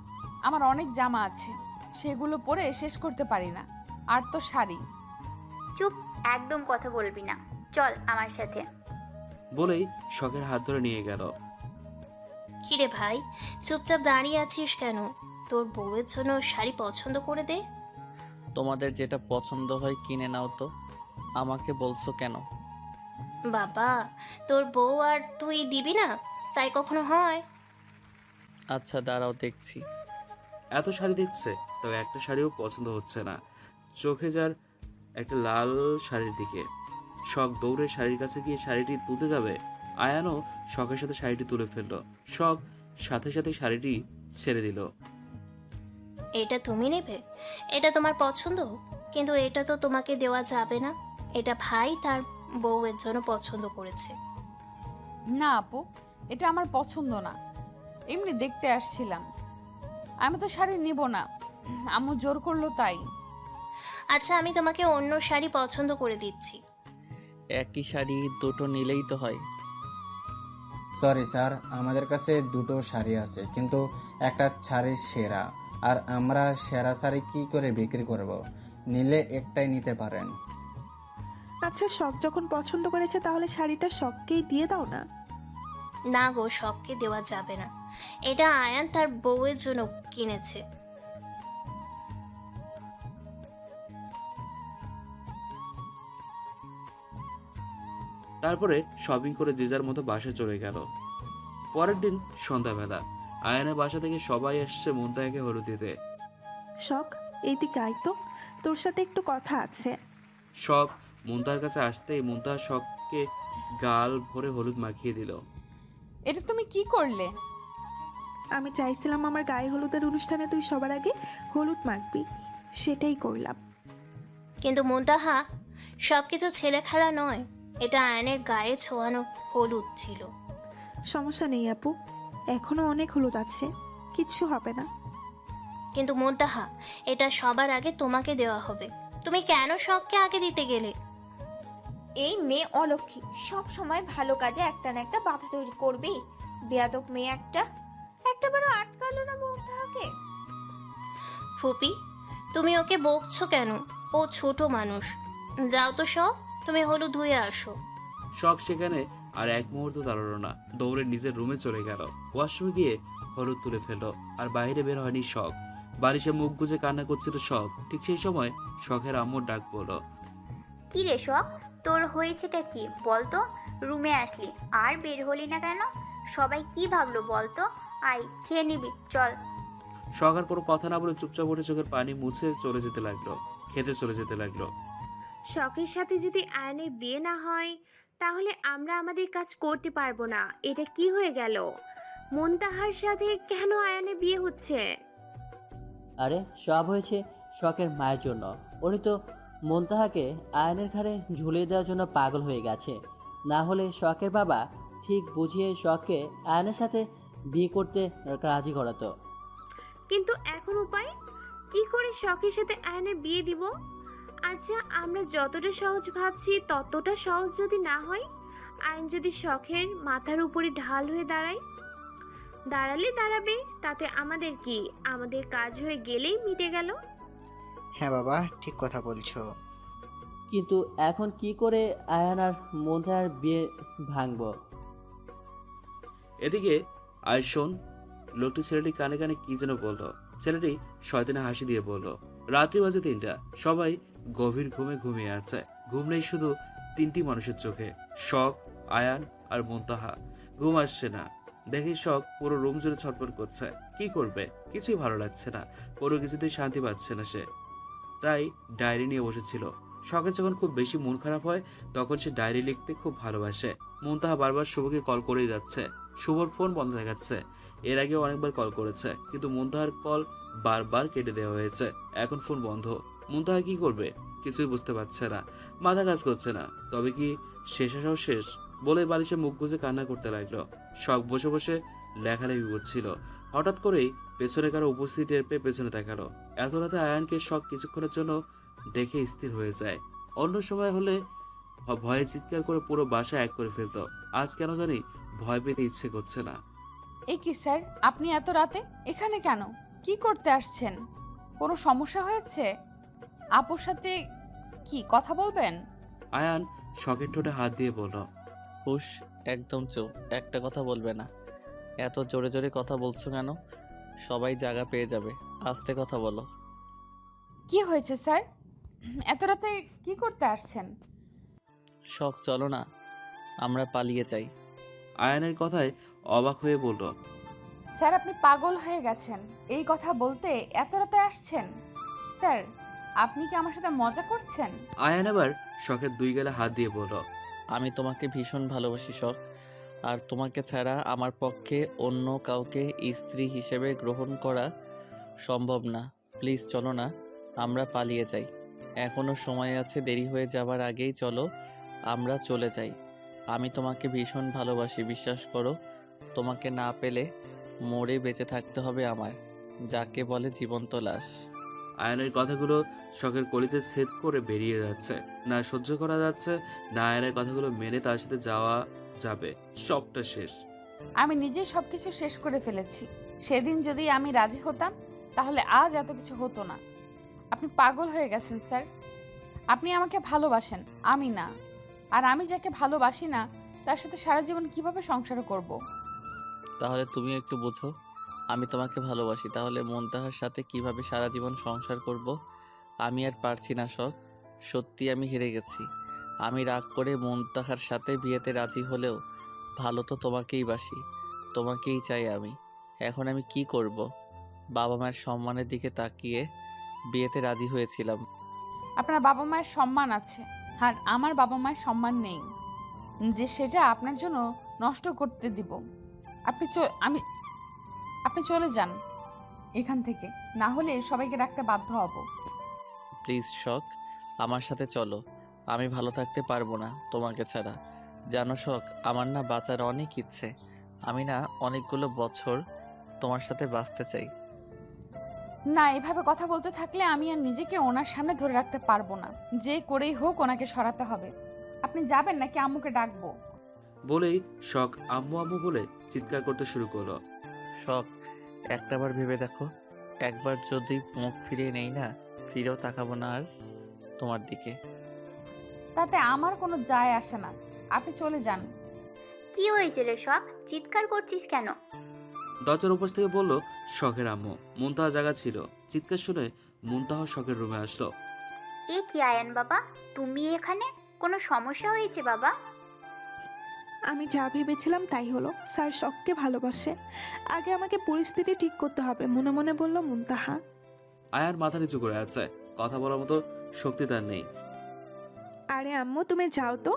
আমার অনেক জামা আছে, সেগুলো পরে শেষ করতে পারি না। আর তো শাড়ি। চুপ, একদম কথা বলবি না। চল আমার সাথে। বলেই শখের হাত ধরে নিয়ে গেল। কিরে ভাই, চুপচাপ দাঁড়িয়ে আছিস কেন? তোর বউয়ের জন্য শাড়ি পছন্দ করে দে। তোমাদের যেটা পছন্দ হয় কিনে নাও তো, আমাকে বলছো কেন? বাবা, তোর বউ আর তুই দিবি না? তাই কখনো হয়? আচ্ছা দাঁড়াও, দেখছি। এত শাড়ি দেখছে, তবে একটা শাড়িও পছন্দ হচ্ছে না। চোখে যার একটা লাল শাড়ির দিকে। শখ দৌড়ে শাড়ির কাছে গিয়ে শাড়িটি তুলতে যাবে। আয়ানও শখের সাথে শাড়িটি তুলে ফেললো। শখ সাথে সাথে শাড়িটি ছেড়ে দিল। এটা তুমি নেবে? এটা তোমার পছন্দ, কিন্তু এটা তো তোমাকে দেওয়া যাবে না। এটা ভাই তার বউয়ের জন্য পছন্দ করেছে। না আপু, এটা আমার পছন্দ না। এমনি দেখতে আসছিলাম। আমি তো শাড়ি নিব না, আম্মু জোর করলো তাই। আচ্ছা, আমি তোমাকে অন্য শাড়ি পছন্দ করে দিচ্ছি। একই শাড়ি দুটো নিলেই তো হয়। সরি স্যার, আমাদের কাছে দুটো শাড়ি আছে, কিন্তু একটা শাড়ি সেরা, আর আমরা সেরা শাড়ি কি করে বিক্রি করব? নিলে একটাই নিতে পারেন। আচ্ছা, শখ যখন পছন্দ করেছে তাহলে শাড়িটা শখকেই দিয়ে দাও না। না গো, শখকে দেওয়া যাবে না। এটা আয়ান তার বউয়ের জন্য কিনেছে। তারপরে শপিং করে যে যার মতো বাসায় চলে গেল। পরের দিন সন্ধ্যাবেলা আয়ানের বাসা থেকে সবাই এসছে মুনতাহাকে হলুদ দিতে। শখ, এইদিকে আয় তো, তোর সাথে একটু কথা আছে। শখ মুনতাহার কাছে আসতেই মুনতাহা শখকে গাল ভরে হলুদ মাখিয়ে দিল। এটা তুমি কি করলে? আমি চাইছিলাম আমার গায়ে হলুদের অনুষ্ঠানে তুই সবার আগে হলুদ মাখবি, সেটাই করলাম। কিন্তু মুনতাহা, সবকিছু ছেলে খেলা নয়। এটা আয়ানের গায়ে ছোঁয়ানো হলুদ ছিল। সমস্যা নেই আপু, এখনো অনেক হলুদ আছে, কিচ্ছু হবে না। কিন্তু মুনতাহা, এটা সবার আগে তোমাকে দেওয়া হবে। তুমি কেন শখকে আগে দিতে গেলে? এই মেয়ে অলক্ষী, সব সময় ভালো কাজে একটা না একটা বাধা তৈরি করবেই। বেয়াদব মেয়ে একটা বারো আটকালো না মুনতাহাকে। ফুপি, তুমি ওকে বকছো কেন? ও ছোট মানুষ। যাও তো শখ, তুমি হলুদ ধুয়ে আসো। শখ সেখানে আর এক মুহূর্ত দাঁড়ালো না, দৌড়ে নিজের রুমে চলে গেল। ওয়াশরুমে গিয়ে হলুদ তুলে ফেললো। আর বাইরে বের হয়নি শখ। বালিশে মুখ গুজে কান্না করছিল শখ। ঠিক সেই সময় শখের আম্মুর ডাক পড়লো। কি রে শখ, তোর হয়েছেটা কি বলতো? রুমে আসলি আর বের হলি না কেন? সবাই কি ভাবলো বলতো? আয়, খেয়ে নিবি, চল। শখ আর কোনো কথা না বলে চুপচাপ উঠে চোখের পানি মুছে চলে যেতে লাগলো, খেতে চলে যেতে লাগলো। শখের সাথে যদি আয়নের বিয়ে না হয়, তাহলে আমরা আমাদের কাজ করতে পারবো না। এটা কি হয়ে গেল? মুনতাহার সাথে কেন আয়ানের বিয়ে হচ্ছে? আরে সব হয়েছে শখের মায়ের জন্য। উনি তো মুনতাহাকে আয়নের ঘাড়ে ঝুলিয়ে দেওয়ার জন্য পাগল হয়ে গেছে। না হলে শখের বাবা ঠিক বুঝিয়ে শখকে আয়নের সাথে বিয়ে করতে রাজি করাতো। কিন্তু এখন উপায় কি করে শখের সাথে আয়নের বিয়ে দিব? আচ্ছা, আমরা যতটা সহজ ভাবছি ততটা সহজ যদি না হয়, আয়ন যদি শখের মাথার উপরে ঢাল হয়ে দাঁড়ালে দাঁড়াবে, তাতে আমাদের কি? আমাদের কাজ হয়ে গেলেই মিটে গেল। হ্যাঁ বাবা, ঠিক কথা বলছো। কিন্তু এখন কি করে আয়ান আর মুনতাহার বিয়ে ভাঙবো? এদিকে আয়শন লোকটি ছেলেটি কানে কানে কি যেন বললো। ছেলেটি শয়তানে হাসি দিয়ে বলল। রাত্রি বাজে 3টা। সবাই গভীর ঘুমে ঘুমিয়ে আছে। ঘুম নেই শুধু 3টি মানুষের চোখে, শখ, আয়ান আর মুনতাহা। ঘুম আসছে না দেখে শখ পুরো রুম জুড়ে ছটফট করছে। কি করবে? কিছুই ভালো লাগছে না, কোনো কিছুতেই শান্তি পাচ্ছে না সে। তাই ডায়েরি নিয়ে বসেছিল। শখের যখন খুব বেশি মন খারাপ হয় তখন সে ডায়েরি লিখতে খুব ভালোবাসে। মুনতাহা বারবার শুভকে কল করেই যাচ্ছে। শুভর ফোন বন্ধ দেখাচ্ছে। এর আগেও অনেকবার কল করেছে, কিন্তু মুনতাহার কল বারবার কেটে দেওয়া হয়েছে। এখন ফোন বন্ধ। মুনতাহা কি করবে কিছুই বুঝতে পারছে না, মাথা কাজ করছে না। তবে কি শেষ আসাও শেষ? বলে বালিশে মুখ গুজে কান্না করতে লাগলো। শখ বসে বসে লেখালেখি করছিল। হঠাৎ করেই পেছনে কারো উপস্থিতি টের পেয়ে পেছনে তাকালো। এত রাতে আয়ানকে শখ কিছুক্ষণের জন্য দেখে স্থির হয়ে যায়। অন্য সময় হলে ভয়ে চিৎকার করে পুরো বাসা এক করে ফেলতো। আজ কেন জানি ভয় পেতে ইচ্ছে করছে না। এই কি স্যার, আপনি এত রাতে এখানে কেন? কি করতে আসছেন? কোনো সমস্যা হয়েছে? আপুর সাথে কি কথা বলবেন? আয়ান শখের ঠোঁটে হাত দিয়ে বলল, হুশ, একদম চুপ, একটা কথা বলবে না। এত জোরে জোরে কথা বলছো কেন? সবাই জায়গা পেয়ে যাবে, আস্তে কথা বলো। কি হয়েছে স্যার? এত রাতে কি করতে আসছেন? শখ, চলো না, আমরা পালিয়ে যাই। আয়ানের কথায় অবাক হয়ে বলল, স্যার আপনি পাগল হয়ে গেছেন, এই কথা বলতে এত রাতে আসছেন? স্যার আপনি কি আমার সাথে মজা করছেন? আয়ান আবার শখের দুই গালে হাত দিয়ে বলল, আমি তোমাকে ভীষণ ভালোবাসি শখ, আর তোমাকে ছাড়া আমার পক্ষে অন্য কাউকে স্ত্রী হিসেবে গ্রহণ করা সম্ভব না। প্লিজ চলো না, আমরা পালিয়ে যাই। এখনো সময় আছে, দেরি হয়ে যাবার আগেই চলো, আমরা চলে যাই। আমি তোমাকে ভীষণ ভালোবাসি, বিশ্বাস করো। তোমাকে না পেলে মরে বেঁচে থাকতে হবে আমার, যাকে বলে জীবন্ত লাশ। আয়ানের কথাগুলো শখের কলিজে ছেদ করে বেরিয়ে যাচ্ছে। না সহ্য করা যাচ্ছে, না আয়ানের কথাগুলো মেনে তার সাথে যাওয়া যাবে। সবটা শেষ। আমি নিজেই সবকিছু শেষ করে ফেলেছি। সেদিন যদি আমি রাজি হতাম তাহলে আজ এত কিছু হতো না। আপনি পাগল হয়ে গেছেন স্যার। আপনি আমাকে ভালোবাসেন, আমি না। আর আমি যাকে ভালোবাসি না তার সাথে সারা জীবন কিভাবে সংসার করব? তাহলে তুমি একটু বোঝো, আমি তোমাকে ভালোবাসি, তাহলে মুনতাহার সাথে কিভাবে সারা জীবন সংসার করব? আমি আর পারছি না শখ, সত্যি আমি হেরে গেছি। আমি রাগ করে মুনতাহার সাথে বিয়েতে রাজি হলেও ভালো তো তোমাকেই বাসি, তোমাকেই চাই আমি। এখন আমি কি করব? বাবা মায়ের সম্মানের দিকে তাকিয়ে বিয়েতে রাজি হয়েছিলাম। আপনার বাবা মায়ের সম্মান আছে, আর আমার বাবা মায়ের সম্মান নেই যে সেটা আপনার জন্য নষ্ট করতে দিব। আপনি চলে যান এখান থেকে, না হলে সবাইকে ডাকতে বাধ্য হব। প্লিজ শখ, আমার সাথে চলো। আমি ভালো থাকতে পারবো না তোমাকে ছাড়া। জানো শখ, আমার না বাঁচার অনেক ইচ্ছে। আমি না অনেকগুলো বছর তোমার সাথে বাঁচতে চাই। না, এভাবে কথা বলতে থাকলে আমি আর নিজেকে ওনার সামনে ধরে রাখতে পারবো না। যে করেই হোক ওনাকে সরাতে হবে। আপনি যাবেন নাকি আম্মুকে ডাকবো? বলেই শখ আম্মু আম্মু বলে চিৎকার করতে শুরু করলো। শখ, একটাবার ভেবে দেখো, একবার যদি মুখ ফিরিয়ে নেই না, ফিরেও তাকাবো না আর তোমার দিকে। তাতে আমার কোনো যায় আসে না, আপনি চলে যান। কি হয়েছে রে শখ, চিৎকার করছিস কেন? দরজার উপর থেকে বলল শখের আম্মু। মুনতাহা জায়গা ছিল। চিৎকার শুনে মুনতাহা শখের রুমে আসলো। এ কি আয়ান বাবা, তুমি এখানে? কোনো সমস্যা হয়েছে বাবা? আমি যা ভেবেছিলাম তাই হলো। স্যার শখকে ভালোবাসে। আগে আমাকে পরিস্থিতি ঠিক করতে হবে, মনে মনে বলল মুনতাহা। আয়ার মাথা নিচু করে আছে, কথা বলার মতো শক্তি তার নেই। আরে আম্মু তুমি যাও তো,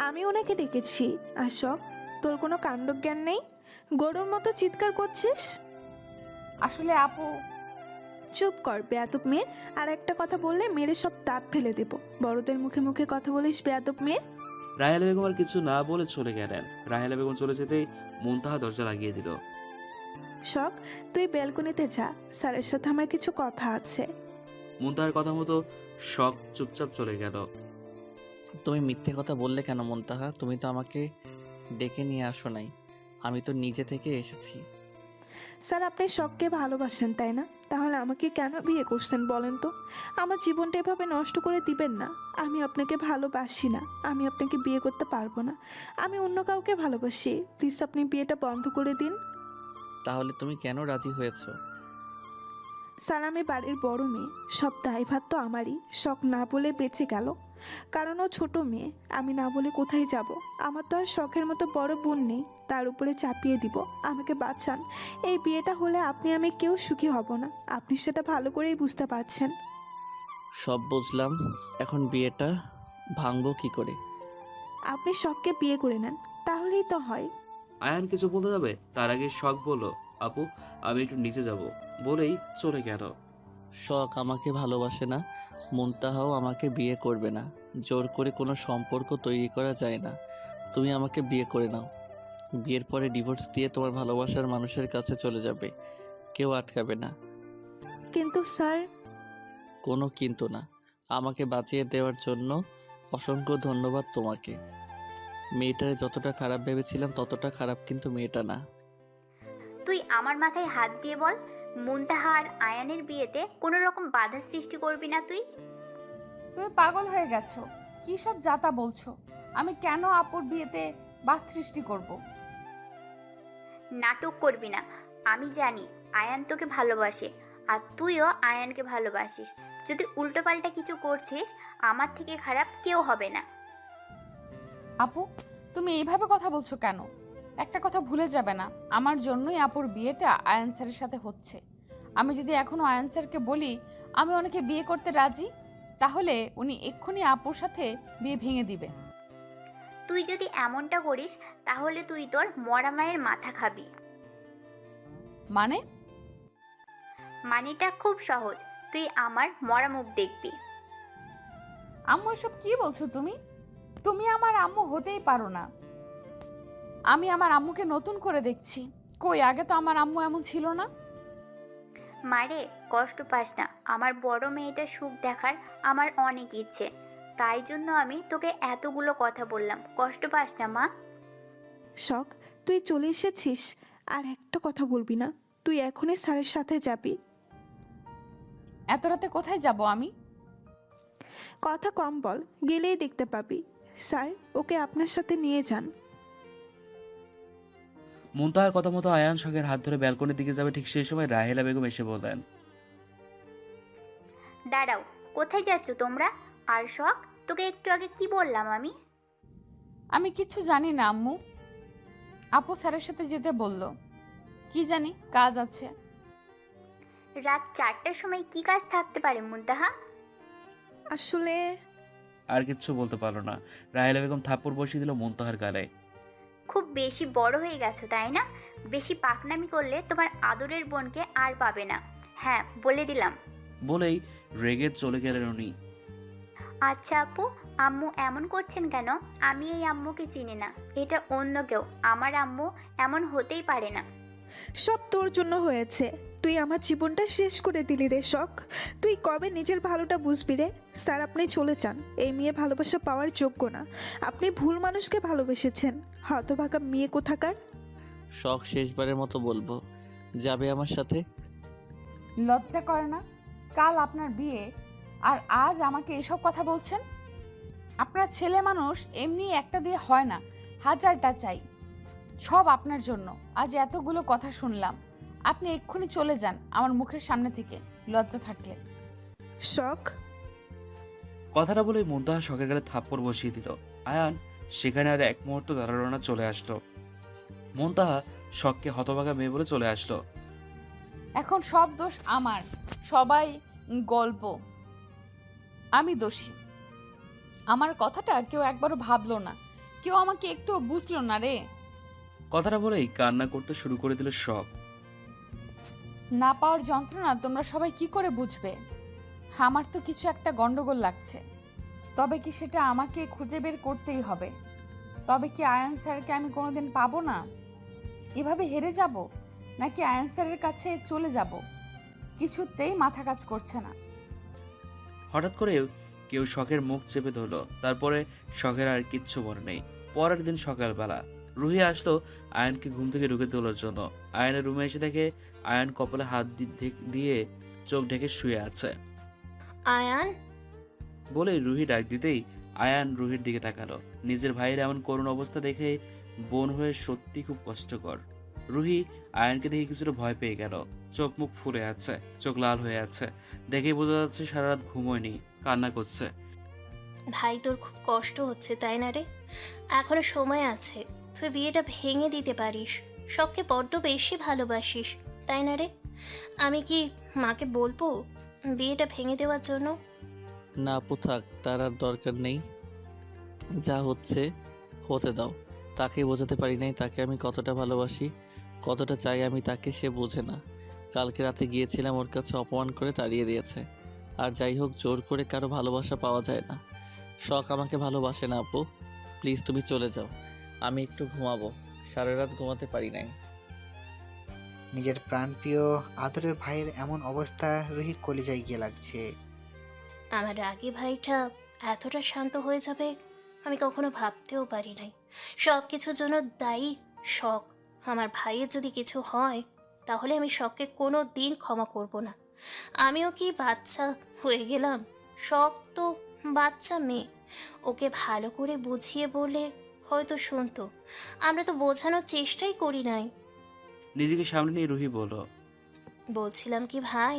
আমি ওনাকে ডেকেছি। আর শখ, তোর কোনো কাণ্ডজ্ঞান নেই, গরুর মতো চিৎকার করছিস। আসলে আপু। চুপ কর বেয়াদব মেয়ে, আর একটা কথা বললে মেরে সব দাঁত ফেলে দেব। বড়দের মুখে মুখে কথা বলিস বেয়াদব মেয়ে। রাহেলা বেগম আর কিছু না বলে চলে গেলেন। রাহেলা বেগম চলে যেতেই মুনতাহা দরজা লাগিয়ে দিল। শখ, তুই ব্যালকনিতে যা, স্যারের সাথে আমার কিছু কথা আছে। মুনতাহার কথা মতো শখ চুপচাপ চলে গেল। তুমি মিথ্যে কথা বললে কেন মুনতাহা? তুমি তো আমাকে ডেকে নিয়ে আসো নাই, আমি তো নিজে থেকে এসেছি। স্যার আপনি শখকে ভালোবাসেন তাই না? তাহলে আমাকে কেন বিয়ে করছেন বলেন তো? আমার জীবনটা এভাবে নষ্ট করে দিবেন না। আমি আপনাকে ভালোবাসি না, আমি আপনাকে বিয়ে করতে পারবো না। আমি অন্য কাউকে ভালোবাসি। প্লিজ আপনি বিয়েটা বন্ধ করে দিন। তাহলে তুমি কেন রাজি হয়েছো? স্যার আমি বাড়ির বড় মেয়ে, সব দায়ভার তো আমারই। শখ না বলে বেঁচে গেল, কারণ ও ছোট মেয়ে। আমি না বলে কোথায় যাব? আমার তো আর শখের মতো বড় বোন নেই, তার উপরে চাপিয়ে দিব। আমাকে বাঁচান। এই বিয়েটা হলে আপনি আমি কেউ সুখী হব না, আপনি সেটা ভালো করেই বুঝতে পারছেন। সব বুঝলাম, এখন বিয়েটা ভাঙবো কি করে? আপনি শখকে বিয়ে করে নেন, তাহলেই তো হয়। আয়ান কিছু বলতে যাবে তার আগে শখ বলল, আপু আমি একটু নিচে যাব, বলেই চলে গেল। শখ আমাকে ভালোবাসে না, মুনতাহাও আমাকে বিয়ে করবে না। জোর করে কোনো সম্পর্ক তৈরি করা যায় না। তুমি আমাকে বিয়ে করে নাও। বিয়ের পরে ডিভোর্স দিয়ে তোমার ভালোবাসার মানুষের কাছে চলে যাবে, কেউ আটকাবে না। কিন্তু স্যার। কোনো কিন্তু না। আমাকে বাঁচিয়ে দেওয়ার জন্য অসংখ্য ধন্যবাদ তোমাকে। মেয়েটারে যতটা খারাপ ভেবেছিলাম ততটা খারাপ কিন্তু মেয়েটা না। তুই আমার মাথায় হাত দিয়ে বল, মুনতাহার আয়ানের বিয়েতে কোনো রকম বাধা সৃষ্টি করবি না তুই? তুমি পাগল হয়ে গেছো, কি সব যাতা বলছো? আমি কেন আপুর বিয়েতে বাধ সৃষ্টি করব? নাটক করবি না। আমি জানি আয়ান তোকে ভালোবাসে, আর তুইও আয়ানকে ভালোবাসিস। যদি উল্টোপাল্টা কিছু করছিস, আমার থেকে খারাপ কেউ হবে না। আপু, তুমি এইভাবে কথা বলছো কেন? একটা কথা ভুলে যাবে না, আমার জন্যই আপুর বিয়েটা আয়ান স্যারের সাথে হচ্ছে। আমি যদি এখনো আয়ান স্যারকে বলি আমি ওনাকে বিয়ে করতে রাজি, তাহলে উনি এক্ষুনি আপুর সাথে বিয়ে ভেঙে দিবে। তুই যদি এমনটা করিস, তাহলে তুই তোর মরা মায়ের মাথা খাবি। মানে? মানেটা খুব সহজ, তুই আমার মরা মুখ দেখবি। আম্মু এসব কি বলছো তুমি? তুমি আমার আম্মু হতেই পারো না। আমি আমার আম্মুকে নতুন করে দেখছি। কই, আগে তো আমার আম্মু এমন ছিল না। মারে, কষ্ট পাস না। আমার বড় মেয়েটার সুখ দেখার আমার অনেক ইচ্ছে, তাই জন্য আমি তোকে এতগুলো কথা বললাম। কষ্ট পাস না মা। শখ, তুই চলে এসেছিস, আর একটা কথা বলবি না। তুই এখনই স্যারের সাথে যাবি। এত রাতে কোথায় যাব আমি? কথা কম বল, গেলেই দেখতে পাবি। স্যার, ওকে আপনার সাথে নিয়ে যান। মুনতাহার কথা মতো আয়ান শখের হাত ধরে ব্যালকনির দিকে যাবে, ঠিক সেই সময় রাহেলা বেগম এসে বললেন, দাঁড়াও, কোথায় যাচ্ছ তোমরা? আর শখ, তোকে একটু আগে কি বললাম আমি? আমি কিচ্ছু জানি না আম্মু। আপু স্যারের সাথে যেতে বলল, কি জানি কাজ আছে। রাত 4টার সময় কি কাজ থাকতে পারে মুনতাহা? আসলে আর কিচ্ছু বলতে পারলো না। রাহেলা বেগম থাপ্পড় বসিয়ে দিল মুনতাহার গালে। খুব বেশি বড় হয়ে গেছো তাই না? বেশি পাকনামি করলে তোমার আদরের বোনকে আর পাবে না। হ্যাঁ, বলে দিলাম। বলেই রেগে চলে গেলেন উনি। আচ্ছা আপু, আম্মু এমন করছেন কেন? আমি এই আম্মুকে চিনি না, এটা অন্য কেউ। আমার আম্মু এমন হতেই পারে না। সব তোর জন্য হয়েছে। তুই আমার জীবনটা শেষ করে দিলি রে শখ। তুই কবে নিজের ভালোটা বুঝবি রে? স্যার, আপনি চলে যান। এই মেয়ে ভালোবাসা পাওয়ার যোগ্য না। আপনি ভুল মানুষকে ভালোবেসেছেন, হতভাগা মেয়ে কোথাকার। শখ শেষবারের মতো বলবো, যাবে আমার সাথে? লজ্জা করে না? কাল আপনার বিয়ে, আর আজ আমাকে এসব কথা বলছেন? আপনার ছেলে মানুষ এমনি একটা দিয়ে হয় না, হাজারটা চাই। সব আপনার জন্য আজ এতগুলো কথা শুনলাম। আপনি এক্ষুনি চলে যান আমার মুখের সামনে থেকে, লজ্জা থাকলে। শখ, কথাটা বলে মুনতাহা শখের গালে থাপ্পড় বসিয়ে দিল। আয়ান সেখানে আর এক মুহূর্ত দাঁড়ালো না, চলে আসলো। মুনতাহা শখকে হতভাগা মেয়ে বলে চলে আসলো। এখন সব দোষ আমার, সবাই গল্প, আমি দোষী। আমার কথাটা কেউ একবারও ভাবলো না, কেউ আমাকে একটু বুঝলো না রে। কথাটা বলেই কান্না করতে শুরু করে দিল শখ। না পাওয়ার যন্ত্রণা তোমরা সবাই কি করে বুঝবে? আমার তো কিছু একটা গন্ডগোল লাগছে। তবে কি সেটা আমাকে খুঁজে বের করতেই হবে? তবে কি আয়ান স্যারকে আমি কোনোদিন পাবো না? এভাবে হেরে যাব, নাকি আয়ান স্যারের কাছে চলে যাব? কিছুতেই মাথা কাজ করছে না। হঠাৎ করে কেউ শখের মুখ চেপে ধরলো। তারপরে শখের আর কিচ্ছু মনে নেই। পরের দিন সকালবেলা রুহি আসলো আয়ানকে ঘুম থেকে ঢুকে তোলার জন্য। আয়ানের রুমে এসে দেখে আয়ান কপালে হাত দিয়ে চোখ ঢেকে শুয়ে আছে। আয়ান, বলে রুহি ডাক দিতেই আয়ান রুহির দিকে তাকালো। নিজের ভাইয়ের এমন করুণ অবস্থা দেখে বোন হয়ে সত্যি খুব কষ্টকর। রুহি আয়ানকে দেখে কিছুটা ভয় পেয়ে গেল। চোখ মুখ ফুলে আছে, চোখ লাল হয়ে আছে, দেখেই বোঝা যাচ্ছে সারা রাত ঘুমোয়নি, কান্না করছে। ভাই তোর খুব কষ্ট হচ্ছে তাই না রে? এখনো সময় আছে, তুই বিয়েটা ভেঙে দিতে পারিস। শখকে বড্ড বেশি ভালোবাসিস তাই না রে? আমি কি মাকে বলবো বিয়েটা ভেঙে দেওয়ার জন্য? না আপু থাক, তার আর দরকার নেই। যা হচ্ছে হতে দাও। তাকে বোঝাতে পারি নাই তাকে আমি কতটা ভালোবাসি, কতটা চাই আমি তাকে, সে বোঝে না। কালকে রাতে গিয়েছিলাম ওর কাছে, অপমান করে তাড়িয়ে দিয়েছে। আর যাই হোক, জোর করে কারো ভালোবাসা পাওয়া যায় না। শখ আমাকে ভালোবাসে না আপু, প্লিজ তুমি চলে যাও, আমি একটু ঘুমাবো, সারা রাত ঘুমাতে পারি নাই। নিজের প্রাণপ্রিয় আদরের ভাইয়ের এমন অবস্থা রুহির কলিজায় গিয়ে লাগছে। আমার রাগী ভাইটা এতটা শান্ত হয়ে যাবে আমি কখনো ভাবতেও পারি নাই। সব কিছুর জন্য দায়ী শখ। আমার ভাইয়ের যদি কিছু হয় তাহলে আমি শখকে কোনো দিন ক্ষমা করব না। আমিও কি বাচ্চা হয়ে গেলাম? শখ তো বাচ্চা মেয়ে, ওকে ভালো করে বুঝিয়ে বলে হয়তো শুনতো। আমরা তো বোঝানোর চেষ্টাই করি নাই। নিজেকে সামনে নিয়ে রুহি বলল, বলছিলাম কি ভাই,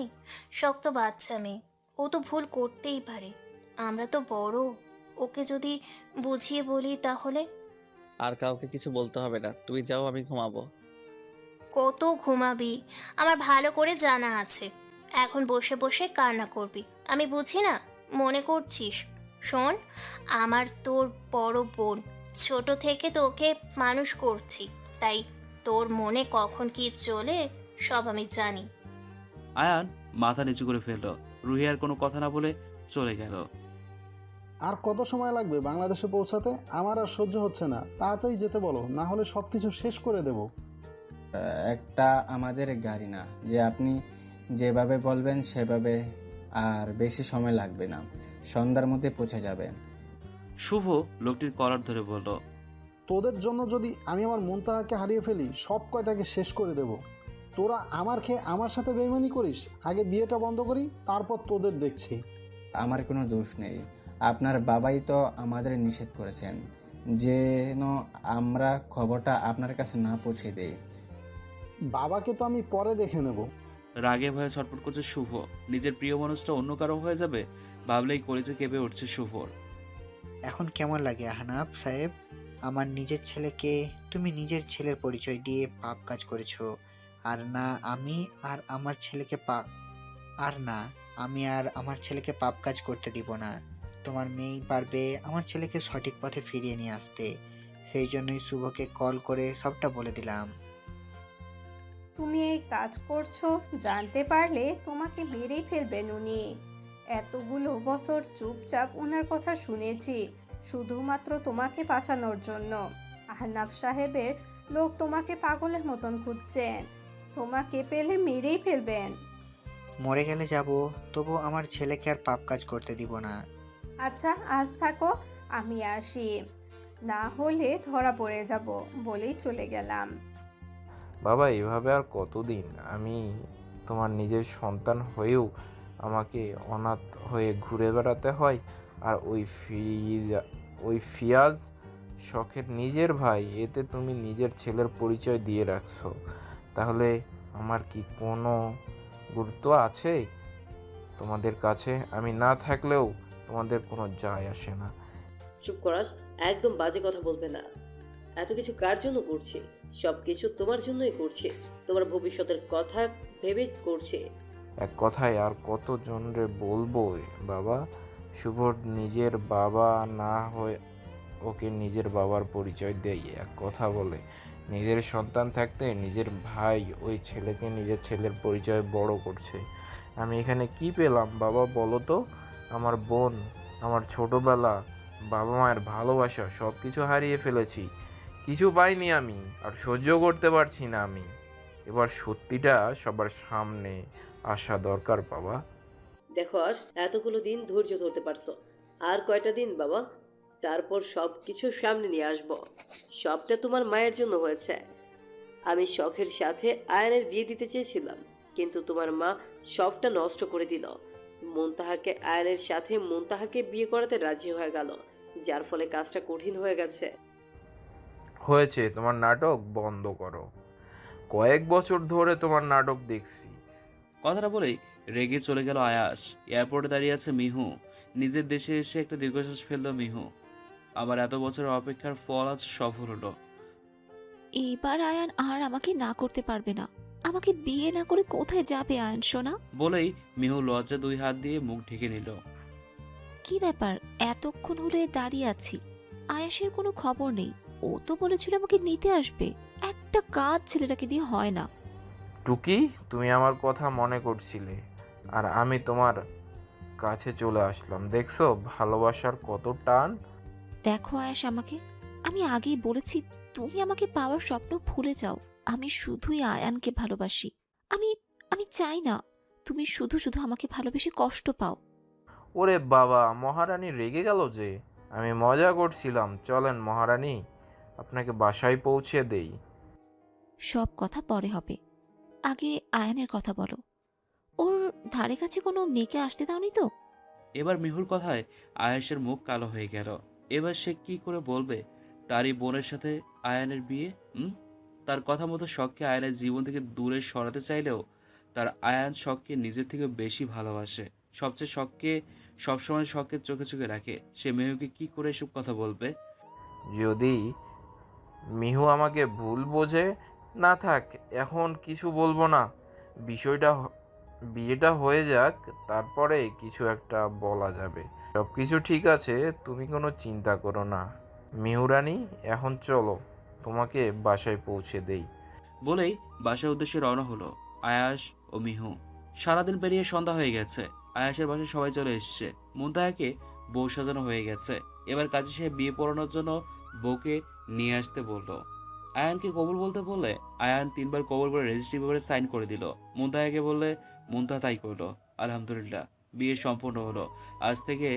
শখ তো বাচ্চা মেয়ে, ও তো ভুল করতেই পারে। আমরা তো বড়, ওকে যদি বুঝিয়ে বলি তাহলে। আর কাউকে কিছু বলতে হবে না, তুই যাও, আমি ঘুমাবো। কত ঘুমাবি? আমার ভালো করে জানা আছে এখন বসে বসে কান্না করবি, আমি বুঝি না? মনে করছিস? শোন, আমার তোর বড় বোন, ছোট থেকে তোকে মানুষ করছি, তাই তোর মনে কখন কি চলে সব আমি জানি। আয়ান মাথা নিচু করে ফেলল। রুহি আর কোনো কথা না বলে চলে গেল। আর কত সময় লাগবে বাংলাদেশে পৌঁছাতে? আমার আর সহ্য হচ্ছে না, তাড়াতাড়ি যেতে বলো, না হলে সব কিছু শেষ করে দেব। একটা আমাদের গাড়ি না যে আপনি যেভাবে বলবেন সেভাবে, আর বেশি সময় লাগবে না, সন্ধ্যার মধ্যে পৌঁছে যাবে। শুভ লোকটির কলার ধরে বলল, তোদের জন্য যদি আমি আমার মুনতাহাকে হারিয়ে ফেলি, সব কয়টাকে শেষ করে দেব। তোরা আমার খেয়ে আমার সাথে বেইমানি করিস। আগে বিয়েটা বন্ধ করি, তারপর তোদের দেখছি। আমার কোনো দোষ নেই, আপনার বাবাই তো আমাদের নিষেধ করেছেন যেন আমরা খবরটা আপনার কাছে না পৌঁছে দেই। বাবাকে তো আমি পরে দেখে নেব। রাগে ভয়ে ছটফট করছে শুভ। নিজের প্রিয় মানুষটা অন্য কারো হয়ে যাবে ভাবলেই কলেজে কেঁপে উঠছে শুভর। এখন কেমন লাগে আহনাফ সাহেব? আমার নিজের ছেলেকে তুমি নিজের ছেলের পরিচয় দিয়ে পাপ কাজ করেছো। আর না আমি আর আমার ছেলেকে আমার ছেলেকে পাপ কাজ করতে দিব না। তোমার মেয়েই পারবে আমার ছেলেকে সঠিক পথে ফিরিয়ে নিয়ে আসতে। সেই জন্যই শুভকে কল করে সবটা বলে দিলাম। তুমি এই কাজ করছো জানতে পারলে তোমাকে মেরেই ফেলবেন উনি। এতগুলো বছর চুপচাপ ওনার কথা শুনেছি শুধুমাত্র তোমাকে বাঁচানোর জন্য। আহনাফ সাহেবের লোক তোমাকে পাগলের মতন খুঁজছেন, তোমাকে পেলে মেরেই ফেলবেন। মরে গেলে যাব, তবু আমার ছেলেকে আর পাপ কাজ করতে দিব না। আচ্ছা আজ থাকো, আমি আসি, না হলে ধরা পড়ে যাব বলেই চলে গেলাম। বাবা এভাবে আর কতদিন? আমি তোমার নিজের সন্তান হয়েও আমাকে অনাথ হয়ে ঘুরে বেড়াতে হয়। আর ওই ফিয়াজ শখের নিজের ভাই, এতে তুমি নিজের ছেলের পরিচয় দিয়ে রাখছো। তাহলে আমার কি কোনো গুরুত্ব আছে তোমাদের কাছে? আমি না থাকলেও তোমাদের কোনো যায় আসে না। চুপ করাস, একদম বাজে কথা বলবে না। এত কিছু কার জন্য করছে? সব কিছু তোমার জন্যই করছে, তোমার ভবিষ্যতের কথা ভেবে করছে। এক কথায় আর কতজনরে বলবো বাবা? শুভর নিজের বাবা না হয়ে ওকে নিজের বাবার পরিচয় দেয়, এক কথা বলে। নিজের সন্তান থাকতে নিজের ভাই ওই ছেলেকে নিজের ছেলের পরিচয় বড় করছে। আমি এখানে কি পেলাম বাবা বলো তো? আমার বোন, আমার ছোটবেলা, বাবা মায়ের ভালোবাসা সব কিছু হারিয়ে ফেলেছি, কিছু পাইনি আমি, আর সহ্য করতে পারছি না আমি। এবার সত্যিটা সবার সামনে আসা দরকার বাবা। দেখো আজ এতগুলো দিন ধৈর্য ধরতে পারছো, আর কয়টা দিন বাবা, তারপর সব কিছু সামনে নিয়ে আসবো। সবটা তোমার মায়ের জন্য হয়েছে। আমি শখের সাথে আয়নের বিয়ে দিতে চেয়েছিলাম, কিন্তু তোমার মা সবটা নষ্ট করে দিল। মুনতাহাকে বিয়ে করাতে রাজি হয়ে গেল, যার ফলে কাজটা কঠিন হয়ে গেছে। হয়েছে, তোমার নাটক বন্ধ করো। কয়েক বছর ধরে তোমার নাটক দেখছি। কথাটা বলেই রেগে চলে গেল আয়াস। এয়ারপোর্টে দাঁড়িয়ে আছে মিহু। নিজের দেশে এসে একটা দীর্ঘশ্বাস ফেললো মিহু। আবার এত বছরের অপেক্ষার ফল আজ সফল হলো। এবার আয়ান আর আমাকে না করতে পারবে না। আমাকে বিয়ে না করে কোথায় যাবে আয়ান সোনা? বলেই মিহু লজ্জা দুই হাত দিয়ে মুখ ঢেকে নিল। কি ব্যাপার, এতক্ষণ হলে দাঁড়িয়ে আছি, আয়াসের কোনো খবর নেই। ও তো বলেছিল আমাকে নিতে আসবে। একটা কাজ ছেলেটাকে দিয়ে হয় না। টুকি, তুমি আমার কথা মনে করছিলে আর আমি তোমার কাছে চলে আসলাম। দেখছো ভালোবাসার কত টান। দেখো আয়াস, আমি আগেই বলেছি তুমি আমাকে পাওয়ার স্বপ্ন ভুলে যাও। আমি শুধুই আয়ানকে ভালোবাসি। আমি আমি চাই না তুমি শুধু শুধু আমাকে ভালোবেসে কষ্ট পাও। ওরে বাবা, মহারানী রেগে গেল যে। আমি মজা করছিলাম। চলেন মহারানী, আপনাকে বাসায় পৌঁছে দেই। সব কথা পরে হবে, আগে আয়ানের কথা বলো। ওর ধারে কাছে কোনো মেয়েকে আসতে দাওনি তো? এবার মিহুর কথায় আয়েশের মুখ কালো হয়ে গেল। এবার সে কি করে বলবে তারই বোনের সাথে আয়ানের বিয়ে? তার কথা মতো শখকে আয়ানের জীবন থেকে দূরে সরাতে চাইলেও তার আয়ান শখকে নিজের থেকে বেশি ভালোবাসে। সবসময় শখকে চোখে চোখে রাখে। সে মেহুকে কি করে এসব কথা বলবে? যদি মিহু আমাকে ভুল বোঝে, না থাক, এখন কিছু বলবো না। বিয়েটা হয়ে যাক, তারপরে কিছু একটা বলা যাবে। সবকিছু ঠিক আছে, তুমি কোনো চিন্তা করো না। মিহু রানী, এখন চলো, তোমাকে বাসায় পৌঁছে দেই। বলেই বাসার উদ্দেশ্যে রওনা হলো আয়াস ও মিহু। সারাদিন পেরিয়ে সন্ধ্যা হয়ে গেছে। আয়াসের বাসায় সবাই চলে এসছে। মুনতাহাকে বউ সাজানো হয়ে গেছে। এবার কাজী সাহেব বিয়ে পড়ানোর জন্য বউকে নিয়ে আসতে বলল। আয়ানকে কবুল বলতে বললে আয়ান 3বার কবুল বলে রেজিস্ট্রি পেপারে সাইন করে দিল। মুনতাহাকে বললে মুনতাহা তাই করলো। আলহামদুলিল্লাহ, বিয়ে সম্পূর্ণ হলো। আজ থেকে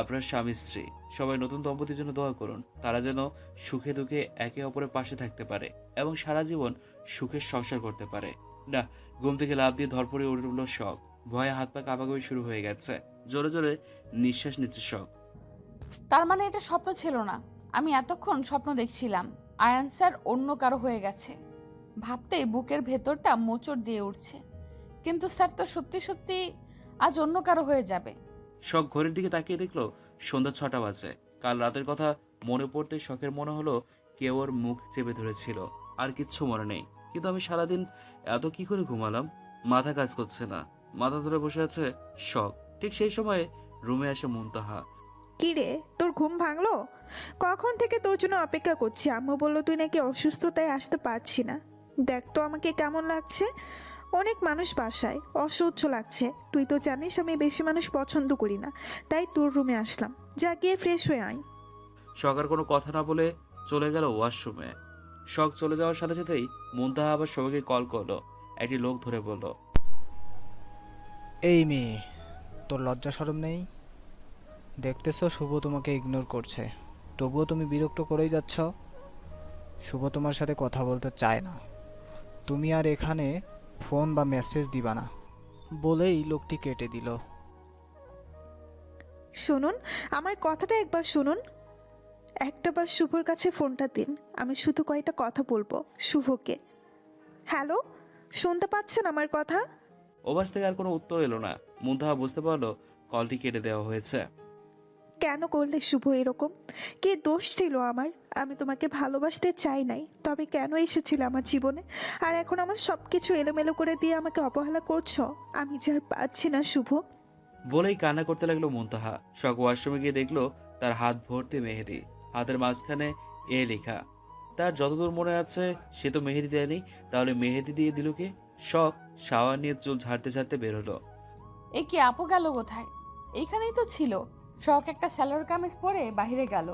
আপনার স্বামী স্ত্রী। সবাই নতুন দম্পতির জন্য দোয়া করুন, তারা যেন সুখে দুঃখে একে অপরের পাশে থাকতে পারে এবং সারা জীবন সুখের সংসার করতে পারে। না, ঘুম থেকে লাফ দিয়ে ধরপড়ে উঠল শখ। ভয়ে হাত পা কাঁপাকাঁপি শুরু হয়ে গেছে। জোরে জোরে নিঃশ্বাস নিচ্ছে শখ। তার মানে এটা স্বপ্ন ছিল না। আমি এতক্ষণ স্বপ্ন দেখছিলাম আয়ান স্যার অন্য কারো হয়ে গেছে। ভাবতেই বুকের ভেতরটা মোচড় দিয়ে উঠছে। কিন্তু স্যার তো সত্যি সত্যি আজ অন্য কারো হয়ে যাবে। শখ ঘড়ির দিকে তাকিয়ে দেখলো সন্ধ্যা 6টা বাজে। কাল রাতের কথা মনে পড়তে শখের মনে হলো কেউ ওর মুখ চেপে ধরেছিল। আর কিচ্ছু মনে নেই। কিন্তু আমি সারাদিন এত কি করে ঘুমালাম? মাথা কাজ করছে না। মাথা ধরে বসে আছে শখ। ঠিক সেই সময় রুমে আসে মুনতাহা। কি রে, তোর ঘুম ভাঙলো? কখন থেকে তোর জন্য অপেক্ষা করছি। আম্মু বললো তুই নাকি অসুস্থ, তাই আসতে পারছি না। দেখ তো আমাকে কেমন লাগছে। অনেক মানুষ বাসায়, অসহ্য লাগছে। তুই তো জানিস আমি বেশি মানুষ পছন্দ করি না, তাই তোর রুমে আসলাম। যা গিয়ে ফ্রেশ হয়ে আয়। শখ আর কোনো কথা না বলে চলে গেল ওয়াশরুমে। শখ চলে যাওয়ার সাথে সাথেই মুনতাহা আবার সবাইকে কল করলো। একটি লোক ধরে বলল, এই মেয়ে, তোর লজ্জা শরম নেই? দেখতেছো শুভ তোমাকে ইগনোর করছে, তবুও তুমি বিরক্ত করেই যাচ্ছ। শুভ তোমার সাথে কথা বলতে চায় না। তুমি আর এখানে ফোন বা মেসেজ দিবা না বলেই লোকটি কেটে দিল। শুনুন, আমার কথাটা একবার শুনুন। একটাবার শুভর কাছে ফোনটা দিন, আমি শুধু কয়েকটা কথা বলবো শুভকে। হ্যালো, শুনতে পাচ্ছেন আমার কথা? ওপাশ থেকে আর কোনো উত্তর এলো না। মুনতাহা বুঝতে পারলো কলটি কেটে দেওয়া হয়েছে। কেন করলে শুভ এরকম? কি দোষ ছিল আমার? আমি তোমাকে ভালোবাসতে চাই নাই, তবে কেন এসেছিলে আমার জীবনে? আর এখন আমার সব কিছু এলোমেলো করে দিয়ে আমাকে অবহেলা করছো। আমি যে আর পাচ্ছি না শুভ। বলেই কান্না করতে লাগলো মুনতাহা। শখ ওয়াশরুমে গিয়ে দেখলো তার হাত ভর্তি মেহেদি। হাতের মাঝখানে এ লেখা। তার যতদূর মনে আছে সে তো মেহেদি দেয়নি, তাহলে মেহেদি দিয়ে দিল কে? শখ শাওয়ার নিয়ে চুল ঝাড়তে ঝাড়তে বের হলো। এ কি আপু গেল কোথায়? এইখানেই তো ছিল। শখ একটা সালোয়ার কামিজ পরে বাইরে গেল।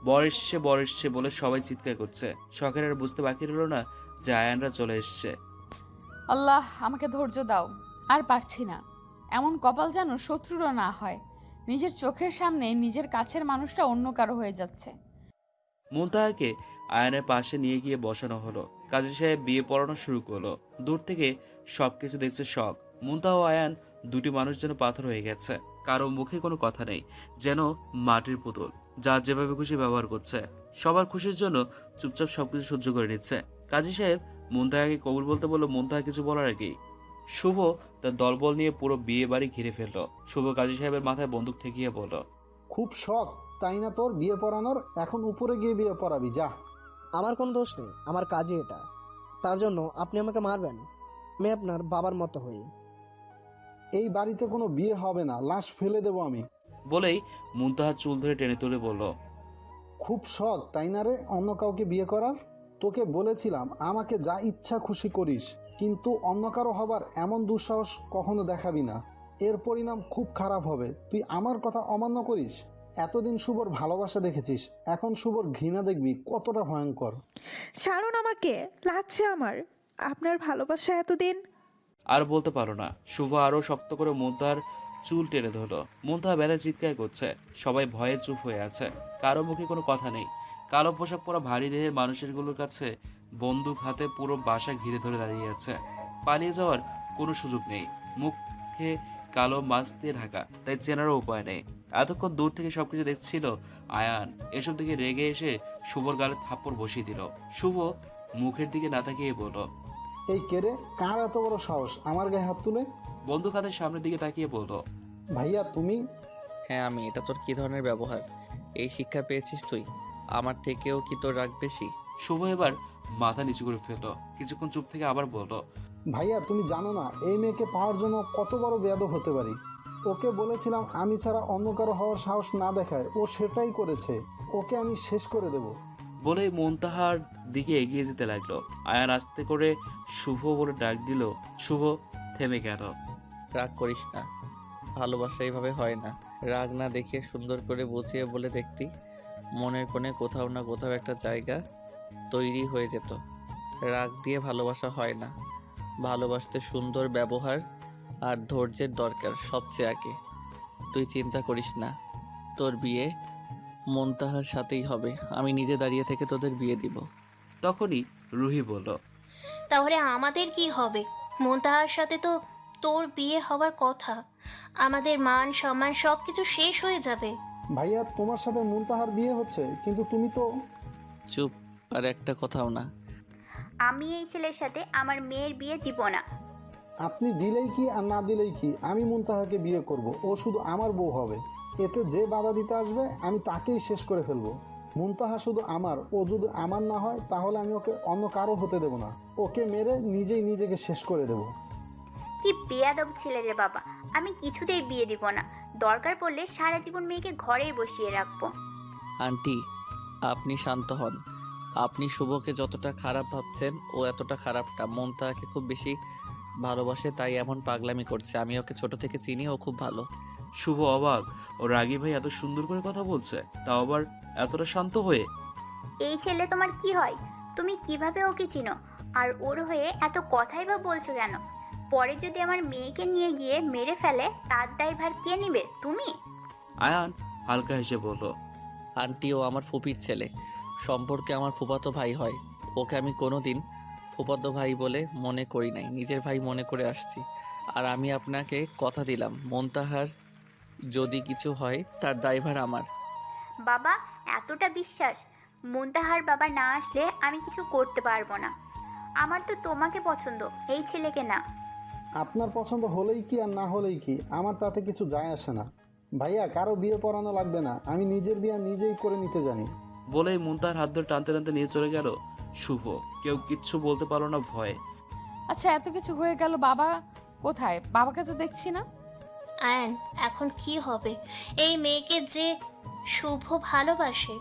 বর এসছে বলে সবাই চিৎকার করছে। শখের আর বুঝতে বাকি রইল না যে আয়ানরা চলে এসছে। আল্লাহ, আমাকে ধৈর্য দাও, আর পারছি না। এমন কপাল যেন শত্রুরা না হয়। নিজের চোখের সামনে নিজের কাছের মানুষটা অন্য কারো হয়ে যাচ্ছে। মুনতাহাকে আয়ানের পাশে নিয়ে গিয়ে বসানো হলো। কাজী সাহেব বিয়ে পড়ানো শুরু করলো। দূর থেকে সবকিছু দেখছে শখ। মুনতাহা ও আয়ান দুটি মানুষ যেন পাথর হয়ে গেছে। কারো মুখে কোনো কথা নেই, যেন মাটির পুতুল, যার যেভাবে খুশি ব্যবহার করছে। সবার খুশির জন্য চুপচাপ সবকিছু সহ্য করে নিচ্ছে। কাজী সাহেব মুনতাহাকে কবুল বলতে বললো। মুনতাহা কিছু বলার আগেই শুভ তার দলবল নিয়ে পুরো বিয়ে বাড়ি ঘিরে ফেললো। শুভ কাজী সাহেবের মাথায় বন্দুক ঠেকিয়ে বলল, খুব শখ তাই না তোর বিয়ে পড়ানোর? এখন উপরে গিয়ে বিয়ে পড়াবি, যা। আমার কোনো দোষ নেই, আমার কাজই এটা। তার জন্য আপনি আমাকে মারবেন? আমি আপনার বাবার মতো হই। এই বাড়িতে কোনো বিয়ে হবে না, লাশ ফেলে দেবো আমি। বলেই মুনতাহার চুল ধরে টেনে তুলে বলল, খুব শখ তাই না রে অন্য কাউকে বিয়ে করার? তোকে বলেছিলাম আমাকে যা ইচ্ছা খুশি করিস, কিন্তু অন্য কারো হবার এমন দুঃসাহস কখনো দেখাবি না। এর পরিণাম খুব খারাপ হবে। তুই আমার কথা অমান্য করিস। এতদিন শুভর ভালোবাসা দেখেছিস, এখন শুভর ঘৃণা দেখবি কতটা ভয়ঙ্কর। ছাড়ুন আমাকে, লাগছে আমার আপনার ভালোবাসা এতদিন। আর বলতে পারো না। শুভ আরও শক্ত করে মুনতাহার চুল টেনে ধরলো। মুনতাহা ব্যথায় চিৎকার করছে। সবাই ভয়ে চুপ হয়ে আছে, কারো মুখে কোনো কথা নেই। কালো পোশাক পরা ভারী দেহের মানুষেরগুলোর কাছে বন্দুক হাতে পুরো বাসা ঘিরে ধরে দাঁড়িয়ে আছে। পালিয়ে যাওয়ার কোনো সুযোগ নেই, মুখে কালো মাস্ক দিয়ে ঢাকা, তাই চেনারও উপায় নেই। এতক্ষণ দূর থেকে সবকিছু দেখছিল আয়ান। এসব দিকে রেগে এসে শুভর গালে থাপ্পড় বসিয়ে দিল। শুভ মুখের দিকে না তাকিয়ে বলল, এই কেরে, কার এত বড় সাহস আমার গায়ে হাত তুলে? বন্দুক হাতের সামনের দিকে তাকিয়ে বলল, ভাইয়া তুমি? হ্যাঁ আমি। এটা তোর কি ধরনের ব্যবহার? এই শিক্ষা পেয়েছিস তুই? আমার থেকেও কি তোর রাগ বেশি? শুভ এবার মাথা নিচু করে ফেলল। কিছুক্ষণ চুপ থেকে আবার বলল, ভাইয়া তুমি জানো না এই মেয়েকে পাওয়ার জন্য কত বড় বেয়াদব হতে পারি। ওকে বলেছিলাম আমি ছাড়া অন্য কারো হওয়ার সাহস না দেখায়, ও সেটাই করেছে। ওকে আমি শেষ করে দেব। বলে মুনতাহার দিকে এগিয়ে যেতে লাগলো। আয়ান আস্তে করে শুভ বলে ডাক দিল। শুভ থেমে গেল। রাগ করিস না, ভালোবাসা এইভাবে হয় না। রাগ না দেখিয়ে সুন্দর করে বুঝিয়ে বলে দেখতি, মনের কোণে কোথাও না কোথাও একটা জায়গা তৈরি হয়ে যেত। রাগ দিয়ে ভালোবাসা হয় না। ভালোবাসতে সুন্দর ব্যবহার আর ধৈর্যের দরকার সবচেয়ে আগে। তুই চিন্তা করিস না, তোর বিয়ে মুনতাহার সাথেই হবে। আমি নিজে দাঁড়িয়ে থেকে তোদের বিয়ে দিব। তখনই রুহি বলল, তাহলে আমাদের কি হবে? মুনতাহার সাথে তো তোর বিয়ে হবার কথা। আমাদের মান সম্মান সব কিছু শেষ হয়ে যাবে। ভাইয়া তোমার সাথে মুনতাহার বিয়ে হচ্ছে, কিন্তু তুমি তো। চুপ, আর একটা কথাও না। আমি এই ছেলের সাথে আমার মেয়ের বিয়ে দিব না। আপনি দিলেই কি আর না দিলেই কি, আমি মুনতাহাকে বিয়ে করব। ও শুধু আমার বউ হবে। এতে যে বাধা দিতে আসবে আমি তাকেই শেষ করে ফেলবো। মুনতাহা শুধু আমার, ও যদি আমার না হয় তাহলে আমি ওকে অন্য কারো হতে দেব না। ওকে মেরে নিজেই নিজেকে শেষ করে দেব। কি বেয়াদব ছেলে রে বাবা! আমি কিছুতেই বিয়ে দিব না। দরকার পড়লে সারা জীবন মেয়েকে ঘরেই বসিয়ে রাখবো। আন্টি, আপনি শান্ত হন। আপনি শুভকে যতটা খারাপ ভাবছেন ও এতটা খারাপ না। মুনতাহাকে খুব বেশি ভালোবাসে, তাই এমন পাগলামি করছে। আমি ওকে ছোট থেকে চিনি, ও খুব ভালো। শুভ অবাক। ও রাগী ভাই এত সুন্দর করে কথা বলছে, তাও আবার এতটা শান্ত হয়ে। এই ছেলে তোমার কি হয়? তুমি কিভাবে ওকে চিনো? আর ওর হয়ে এত কথাই বা বলছো কেন? পরে যদি আমার মেয়েকে নিয়ে গিয়ে মেরে ফেলে, তার দায়ভার কে নেবে? তুমি? আয়ান হালকা হেসে বলল, আন্টি, ও আমার ফুপির ছেলে, সম্পর্কে আমার ফুফাতো ভাই হয়। ওকে আমি কোনোদিন ফুফাতো ভাই বলে মনে করি নাই, নিজের ভাই মনে করে আসছি। আর আমি আপনাকে কথা দিলাম, মুনতাহার যদি কিছু হয় তার দায়ভার আমার। বাবা, এতটা বিশ্বাস? মুনতাহার বাবা না আসলে আমি কিছু করতে পারবো না। আমার তো তোমাকে পছন্দ, এই ছেলেকে না। আপনার পছন্দ হলেই কি আর না হলেই কি, আমার তাতে কিছু যায় আসে না। ভাইয়া কারো বিয়ে পড়ানো লাগবে না, আমি নিজের বিয়ে নিজেই করে নিতে জানি। বলেই মুনতাহার হাত ধরে টানতে টানতে নিয়ে চলে গেল শুভ। কেউ কিচ্ছু বলতে পারলো না ভয়ে। আচ্ছা এত কিছু হয়ে গেল, বাবা কোথায়? বাবাকে তো দেখছি না। আয়ান, এখন কি হবে? এই মেয়েকে যে শুভ ভালোবাসে,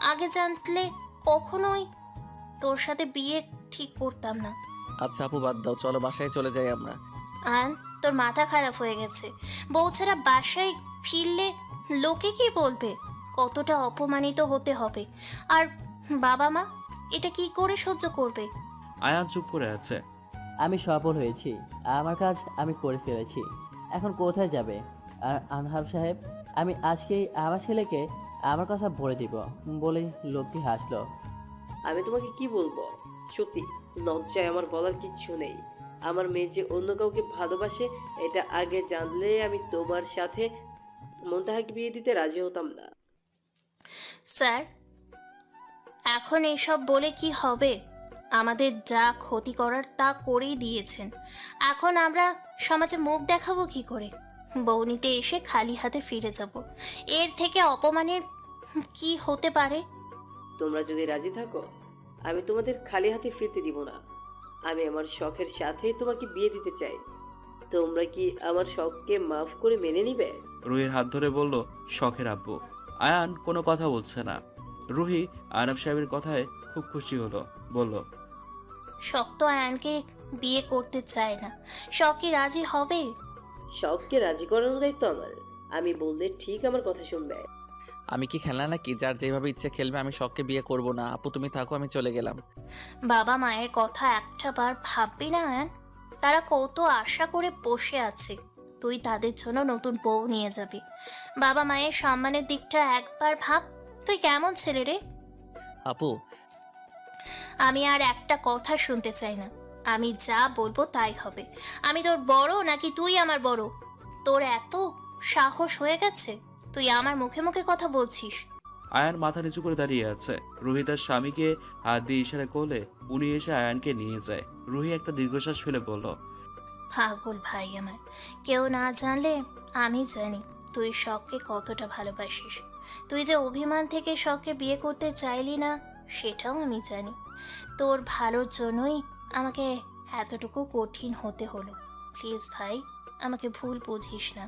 আগে জানলে কখনোই তোর সাথে বিয়ে ঠিক করতাম না। আচ্ছা আপু বাদ দাও, চলো বাসায় চলে যাই আমরা। আয়ান, তোর মাথা খারাপ হয়ে গেছে। বউ ছাড়া বাসায় ফিরলে লোকে কি বলবে? কতটা অপমানিত হতে হবে। আর বাবা মা এটা কি করে সহ্য করবে? আয়ান চুপ করে আছে। আমি সফল হয়েছি, আমার কাজ আমি করে ফেলেছি। এখন কোথায় যাবে? আর আনহাব সাহেব, আমি আজকেই আমার ছেলেকে আমার কথা বলে দিব। বলেই লোকটি হাসলো। আমি তোমাকে কি বলবো? সত্যি লজ্জায় আমার বলার কিচ্ছু নেই। আমার মেয়ে যে অন্য কাউকে ভালোবাসে এটা আগে জানলে আমি তোমার সাথে মুনতাহাকে বিয়ে দিতে রাজি হতাম না। স্যার, এখন এসব বলে কি হবে? আমাদের যা ক্ষতি করার তা করেই দিয়েছেন। এখন আমরা সমাজে মুখ দেখাবো কি করে? বউ নিতে এসে খালি হাতে ফিরে যাব। এর থেকে অপমানের কি হতে পারে? তোমরা যদি রাজি থাকো আমি তোমাদের খালি হাতে ফিরতে দিব না। আমি আমার শখের সাথে তোমাকে বিয়ে দিতে চাই। তোমরা কি আমার শখকে মাফ করে মেনে নিবে? রুহির হাত ধরে বলল শখের আব্বু। আয়ান কোনো কথা বলছে না। রুহি আয়নাব সাহেবের কথায় খুব খুশি হলো, বলল শখ তো আয়ানকে বিয়ে করতে চায় না, শখ কি রাজি হবে? শখকে রাজি করানোর দায়িত্ব আমার। আমি বললে ঠিক আমার কথা শুনবে। আমি কি খেলনা নাকি যার যেভাবে ইচ্ছে খেলবে? আমি শখকে বিয়ে করব না। আপু তুমি থাকো, আমি চলে গেলাম। বাবা মায়ের কথা একটা বার ভাববি না আয়ান? তারা কত আশা করে বসে আছে, তুই তাদের জন্য নতুন বউ নিয়ে যাবি। বাবা মায়ের সম্মানের দিকটা একবার ভাব। তুই কেমন ছেলে রে? আপু আমি আর একটা কথা শুনতে চাই না। আমি যা বলবো তাই হবে। আমি তোর বড় নাকি তুই আমার বড়? তোর এত সাহস হয়ে গেছে, তুই আমার মুখে মুখে কথা বলছিস? আয়ান মাথা নিচু করে দাঁড়িয়ে আছে। রুহি তার স্বামীকে হাত দিয়ে ইশারা করলে উনি এসে আয়ানকে নিয়ে যায়। রুহি একটা দীর্ঘশ্বাস ফেলে বলল পাগল ভাই আমার, কেউ না জানলে আমি জানি তুই শখকে কতটা ভালোবাসিস। তুই যে অভিমান থেকে শখকে বিয়ে করতে চাইলি না সেটাও আমি জানি। তোর ভালোর জন্যই আমাকে এতটুকু কঠিন হতে হলো। প্লিজ ভাই, আমাকে ভুল বুঝিস না।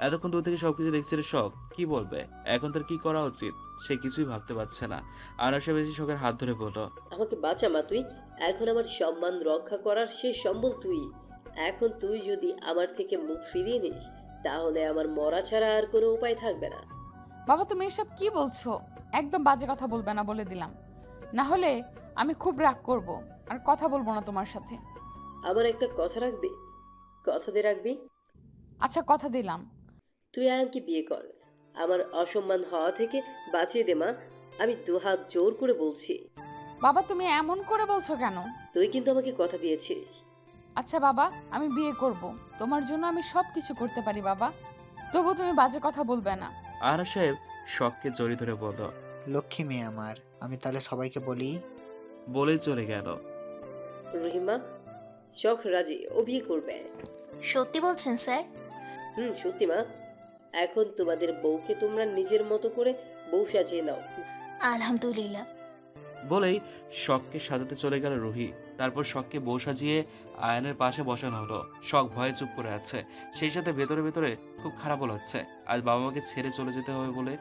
এতক্ষণ দূর থেকে সবকিছু দেখছে রে শখ, কি বলবে এখন? তার কি করা উচিত সে কিছুই ভাবতে পারছে না। আয়নাব সাহেব এসে শখের হাত ধরে বলল আমাকে বাঁচা মা তুই। এখন আমার সম্মান রক্ষা করার শেষ সম্বল তুই। এখন তুই যদি আমার থেকে মুখ ফিরিয়ে নিস তাহলে আমার মরা ছাড়া আর কোনো উপায় থাকবে না। বাবা তুমি এসব কি বলছো? একদম বাজে কথা বলবে না বলে দিলাম, না হলে আমি খুব রাগ করব আর কথা বলবো না তোমার সাথে। আমার একটা কথা রাখবি? কথা দিয়ে রাখবি? আচ্ছা কথা দিলাম। তুই আয়ানকে বিয়ে কর। আমার অসম্মান হওয়া থেকে বাঁচিয়ে দে মা। আমি দুহাত জোর করে বলছি। বাবা তুমি এমন করে বলছো কেন? তুই কিন্তু আমাকে কথা দিয়েছিস। আচ্ছা বাবা, আমি বিয়ে করব, তোমার জন্য আমি সব কিছু করতে পারি বাবা, তবু তুমি বাজে কথা বলবে না। আয়নাব সাহেব শখকে জড়িয়ে ধরে বলল লক্ষ্মী মেয়ে আমার, আমি তাহলে সবাইকে বলি। বলেই চলে গেল। রহিমা, শখ রাজি, ও বিয়ে করবে। সত্যি বলছেন স্যার? সত্যি মা। এখন তোমাদের বউকে তোমরা নিজের মতো করে বউ সাজিয়ে নাও। আলহামদুলিল্লাহ। বলেই শখকে সাজাতে চলে গেল রুহি। তারপর শখকে বউ সাজিয়ে আয়নের পাশে বসানো হলো। শখ ভয়ে চুপ করে আছে, সেই সাথে ভেতরে ভেতরে খুব খারাপ লাগছে। আজ বাবা মাকে ছেড়ে চলে যেতে হবে বলে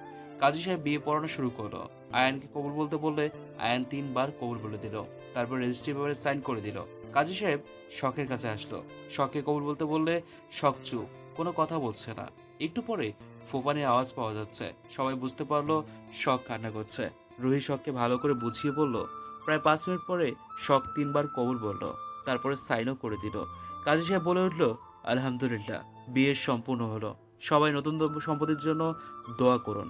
কাজী সাহেব বিয়ে পড়ানো শুরু করলো। আয়ানকে কবুল বলতে বললে আয়ান 3 বার কবুল বলে দিল। তারপর রেজিস্ট্রি পেপারে সাইন করে দিল। কাজী সাহেব শখের কাছে আসলো। শখকে কবুল বলতে বললে শখ চুপ, কোনো কথা বলছে না। একটু পরে ফোপানের আওয়াজ পাওয়া যাচ্ছে। সবাই বুঝতে পারলো শখ কান্না করছে। রুহি শখকে ভালো করে বুঝিয়ে বলল। প্রায় 5 মিনিট পরে শখ 3 বার কবুল বলল, তারপরে সাইনও করে দিল। কাজী সাহেব বলে উঠল আলহামদুলিল্লাহ, বিয়ে সম্পূর্ণ হলো। সবাই নতুন সম্পত্তির জন্য দোয়া করুন,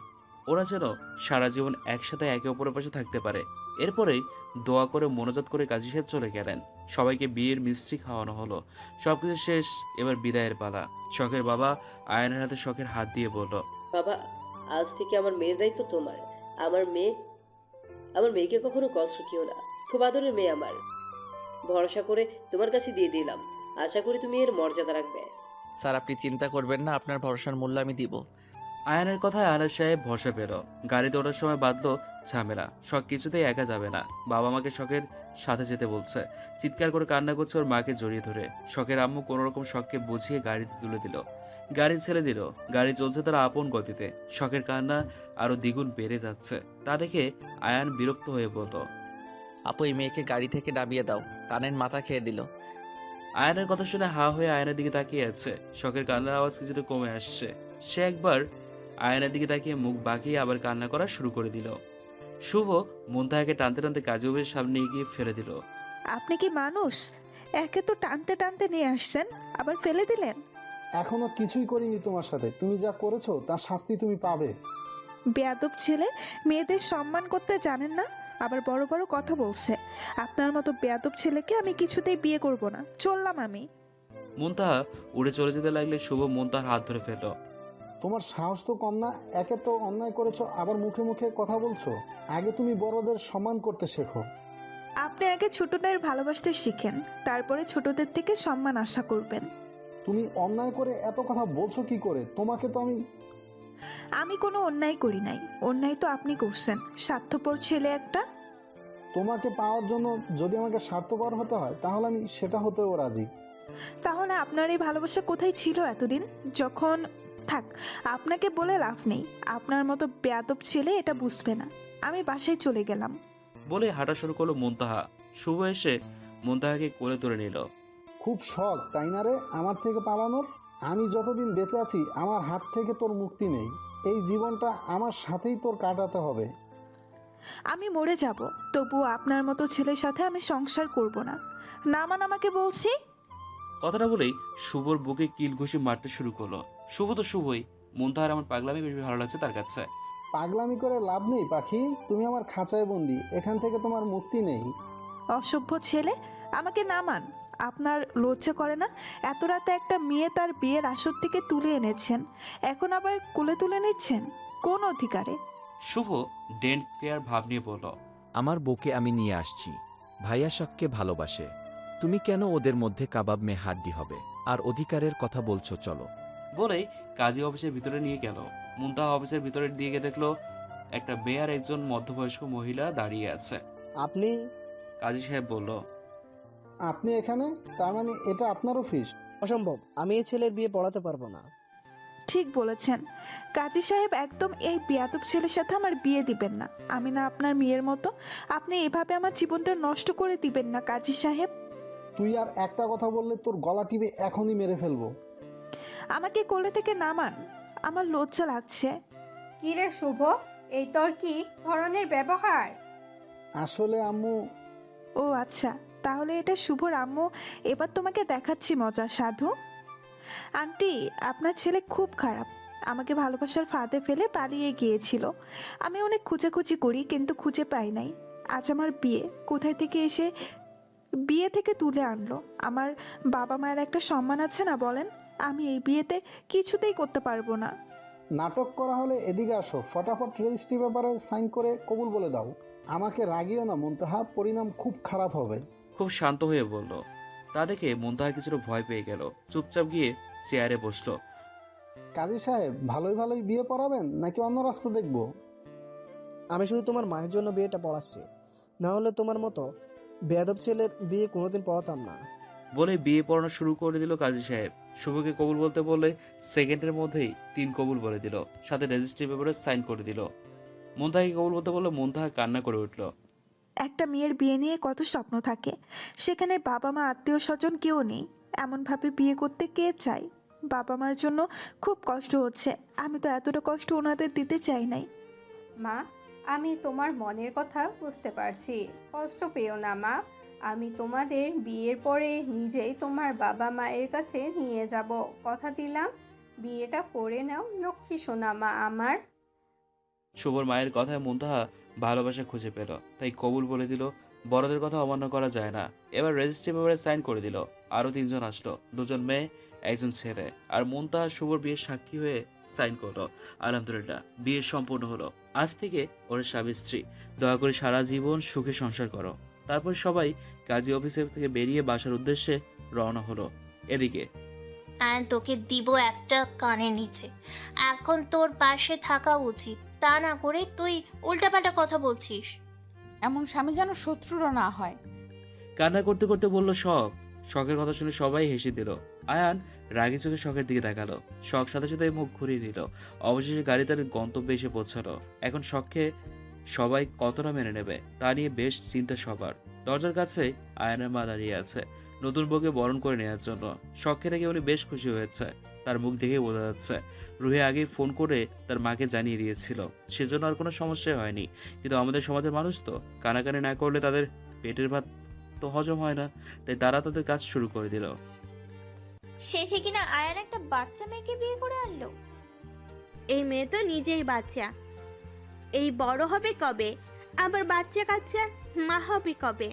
ওরা যেন সারা জীবন একসাথে একে অপরের পাশে থাকতে পারে। এরপরেই দোয়া করে মোনাজাত করে কাজী সাহেব চলে গেলেন। সবাইকে বিয়ের মিষ্টি খাওয়ানো হলো। সবকিছু শেষ, এবার বিদায়ের পালা। শখের বাবা আয়নের হাতে শখের হাত দিয়ে বলল বাবা, আজ থেকে আমার মেয়ের দায়িত্ব তোমার। আমার মেয়েকে কখনো কষ্ট দিও না। খুব আদরের মেয়ে আমার। ভরসা করে তোমার কাছে দিয়ে দিলাম, আশা করি তুমি এর মর্যাদা রাখবে। স্যার আপনি চিন্তা করবেন না, আপনার ভরসার মূল্য আমি দিব। আয়নের কথায় আয়নার সাহেব ভরসা পেল। গাড়িতে ওঠার সময় বাঁধলো ঝামেলা। শখ কিছুতেই একা যাবে না, বাবা মাকে শখের সাথে যেতে বলছে। চিৎকার করে কান্না করছে ওর মাকে জড়িয়ে ধরে। শখের আম্মু কোনোরকম শখকে বুঝিয়ে গাড়িতে তুলে দিল। গাড়ি ছেড়ে দিল। গাড়ি চলছে তার আপন গতিতে। শখের কান্না আরো দ্বিগুণ বেড়ে যাচ্ছে। তা দেখে আয়ান বিরক্ত হয়ে বলল আপু এই মেয়েকে গাড়ি থেকে নামিয়ে দাও, কানের মাথা খেয়ে দিল। আয়নের কথা শুনে হা হয়ে আয়নের দিকে তাকিয়ে আছে। শখের কান্নার আওয়াজ কিছুটা কমে আসছে। সে একবার আয়নের দিকে তাকিয়ে মুখ বাঁকিয়ে আবার কান্না করা শুরু করে দিল। শুভ মুনতাহাকে টানতে টানতে কাজীবের সামনে এগিয়ে ফেলে দিল। আপনি কি মানুষ? একে তো টানতে টানতে নিয়ে আসছেন, আবার ফেলে দিলেন। এখনো কিছুই করিনি তোমার সাথে, তুমি যা করেছো তার শাস্তি তুমি পাবে। বেয়াদব ছেলে, মেয়েদের সম্মান করতে জানেন না, আবার বড় বড় কথা বলছে। আপনার মতো বেয়াদব ছেলেকে আমি কিছুতেই বিয়ে করব না। চললাম আমি। মুনতাহা উড়ে চলে যেতে লাগলে শুভ মুনতাহার হাত ধরে ফেলল। তোমার সাহস তো কম না, একে তো অন্যায় করেছো আবার মুখে মুখে কথা বলছো। আগে তুমি বড়দের সম্মান করতে শেখো। আপনি আগে ছোটদের ভালোবাসতে শিখেন, তারপরে ছোটদের থেকে সম্মান আশা করবেন। তুমি অন্যায় করে এত কথা বলছো কি করে? তোমাকে তো আমি কোনো অন্যায় করি নাই, অন্যায় তো আপনি করছেন, স্বার্থপর ছেলে একটা। তোমাকে পাওয়ার জন্য যদি আমাকে স্বার্থপর হতে হয় তাহলে আমি সেটা হতেও রাজি। তাহলে আপনার এই ভালোবাসা কোথায় ছিল এতদিন, যখন থাক, আপনাকে বলে লাভ নেই। আপনার মতো বেয়াদব ছেলে এটা বুঝবে না। আমি বাসায় চলে গেলাম। বলে হাঁটা শুরু করলো মুনতাহা। শুভ এসে মুনতাহাকে কোলে তুলে নিল। খুব শখ তাই না রে আমার থেকে পালানোর? আমি যতদিন বেঁচে আছি আমার হাত থেকে তোর মুক্তি নেই। এই জীবনটা আমার সাথেই তোর কাটাতে হবে। আমি মরে যাব, তবুও আপনার মতো ছেলের সাথে আমি সংসার করব না। নামান আমাকে বলছি। কথাটা বলেই শুভর বুকে কিল ঘুষি মারতে শুরু করলো। শুভ তো শুভই, মুনতাহার আমার পাগলামি বেশি ভালো লাগছে তার কাছে। পাগলামি করে লাভ নেই পাখি, তুমি আমার খাঁচায় বন্দি, এখান থেকে তোমার মুক্তি নেই। অসভ্য ছেলে, আমাকে নামান। আপনার লজ্জা করে না? এত রাতে একটা মেয়ে তার বিয়ের আসর থেকে তুলে এনেছেন, এখন আবার কোলে তুলে নিচ্ছেন? কোন অধিকারে? শুভ ডেন্ট কেয়ার ভাব নিয়ে বলল, আমার বউকে আমি নিয়ে আসছি। ভাইয়া শখকে ভালোবাসে, তুমি কেন ওদের মধ্যে কাবাব মেয়ে হাড্ডি হবে? আর অধিকারের কথা বলছো, চলো। বলেই কাজী অফিসের ভিতরে নিয়ে গেল। মুনতাহা অফিসের ভিতরে দিয়ে গিয়ে দেখলো একটা মেয়ে আর একজন মধ্যবয়স্ক মহিলা দাঁড়িয়ে আছে। আপনি? কাজী সাহেব বলল, আপনি এখানে? তার মানে এটা আপনার অফিস? অসম্ভব, আমি এই ছেলের বিয়ে পড়াতে পারবো না। ঠিক বলেছেন কাজী সাহেব, একদম এই বেয়াদব ছেলের সাথে আমার বিয়ে দিবেন না। আমি না আপনার মেয়ের মতো। আপনি এভাবে আমার জীবনটা নষ্ট করে দিবেন না কাজী সাহেব। তুই আর একটা কথা বললে তোর গলা টিপে এখনই মেরে ফেলবো। আমাকে কোলে থেকে নামান, আমার লজ্জা লাগছে। কি রে শুভ, এই তোর কি ধরনের ব্যবহার? আসলে আম্মু। ও আচ্ছা, তাহলে এটা শুভর আম্মু। এবার তোমাকে দেখাচ্ছি মজা, সাধু। আন্টি, আপনার ছেলে খুব খারাপ। আমাকে ভালোবাসার ফাঁদে ফেলে পালিয়ে গিয়েছিল। আমি অনেক খোঁজাখুঁজি করি, কিন্তু খুঁজে পাই নাই। আজ আমার বিয়ে, কোথায় থেকে এসে বিয়ে থেকে তুলে আনলো। আমার বাবা মায়ের একটা সম্মান আছে না বলেন? আমি এই বিয়েতে কিছুতেই করতে পারবো না। নাটক করা হলে এদিকে আসো, ফটাফট রেজিস্ট্রি পেপারে সাইন করে কবুল বলে দাও। আমাকে রাগিও না মুনতাহা, পরিণাম খুব খারাপ হবে। খুব শান্ত হয়ে বলল। তা দেখে মুনতাহা কিছুটা ভয় পেয়ে গেল। চুপচাপ গিয়ে চেয়ারে বসলো। কাজী সাহেব, ভালোই ভালোই বিয়ে পড়াবেন নাকি অন্য রাস্তা দেখবো? আমি শুধু তোমার মায়ের জন্য বিয়েটা পড়াচ্ছি, না হলে তোমার মতো বেয়াদব ছেলের বিয়ে কোনোদিন পড়াতাম না। বলে বিয়ে পড়ানো শুরু করে দিল কাজী সাহেব। শুভকে কবুল বলতে বললে সেকেন্ডের মধ্যেই 3 কবুল বলে দিল, সাথে রেজিস্ট্রি পেপারে সাইন করে দিল। মুনতাহাকে কবুল বলতে বললে মুনতাহা কান্না করে উঠল। একটা মেয়ের বিয়ে নিয়ে কত স্বপ্ন থাকে, সেখানে বাবা মা আত্মীয় স্বজন কেউ নেই। এমনভাবে বিয়ে করতে কে চায়? বাবা মার জন্য খুব কষ্ট হচ্ছে। আমি তো এতটা কষ্ট ওনাদের দিতে চাই নাই। মা, আমি তোমার মনের কথা বুঝতে পারছি, কষ্ট পেও না মা। আমি তোমাদের বিয়ের পরে নিজেই তোমার বাবা মায়ের কাছে নিয়ে যাব, কথা দিলাম। বিয়েটা করে নাও লক্ষ্মী সোনা মা আমার। শুভর মায়ের কথায় মুনতাহা ভালোবাসা খুঁজে পেল, তাই কবুল বলে দিল। বড়দের কথা অমান্য করা যায় না। এবার রেজিস্ট্রি পেপারে সাইন করে দিল। আরও 3 জন আসলো, 2 জন মেয়ে, 1 জন ছেলে। আর মুনতাহা শুভর বিয়ের সাক্ষী হয়ে সাইন করলো। আলহামদুলিল্লাহ, বিয়ে সম্পূর্ণ হলো। আজ থেকে ওরা স্বামী স্ত্রী। দয়া করে সারা জীবন সুখে সংসার করো। তারপর সবাই কাজী অফিসের থেকে বেরিয়ে বাসার উদ্দেশ্যে রওনা হলো। এদিকে তোকে দিব একটা কানের নিচে। এখন তোর পাশে থাকা উচিত, তা না করে তুই উল্টাপাল্টা কথা বলছিস। এমন স্বামী যেন শত্রুরও না হয়। কান্না করতে করতে বলল শখ। শখের কথা শুনে সবাই হেসে দিল। আয়ান রাগি চোখে শখের দিকে তাকালো। শখ সাথে সাথে মুখ ঘুরিয়ে নিল। অবশেষে গাড়ি তার গন্তব্যে এসে পৌঁছালো। এখন শখকে সবাই কতটা মেনে নেবে তা নিয়ে বেশ চিন্তা সবার। দরজার কাছে আয়ানের মা দাঁড়িয়ে আছে নতুন বউকে বরণ করে নেওয়ার জন্য। শখকে দেখে উনি বেশ খুশি হয়েছে, তার মুখ দেখেই বোঝা যাচ্ছে। রুহি আগেই ফোন করে তার মাকে জানিয়ে দিয়েছিল, সেজন্য আর কোনো সমস্যা হয়নি। কিন্তু আমাদের সমাজের মানুষ তো কানাকানি না করলে তাদের পেটের ভাত তো হজম হয় না, তাই তারা তাদের কাজ শুরু করে দিল। শেষে কিনা আয়ান একটা বাচ্চা মেয়েকে বিয়ে করে আনলো। এই মেয়ে তো নিজেই বাচ্চা, এই বড় হবে কবে, আবার বাচ্চা কাচ্চা মা হবে কবে?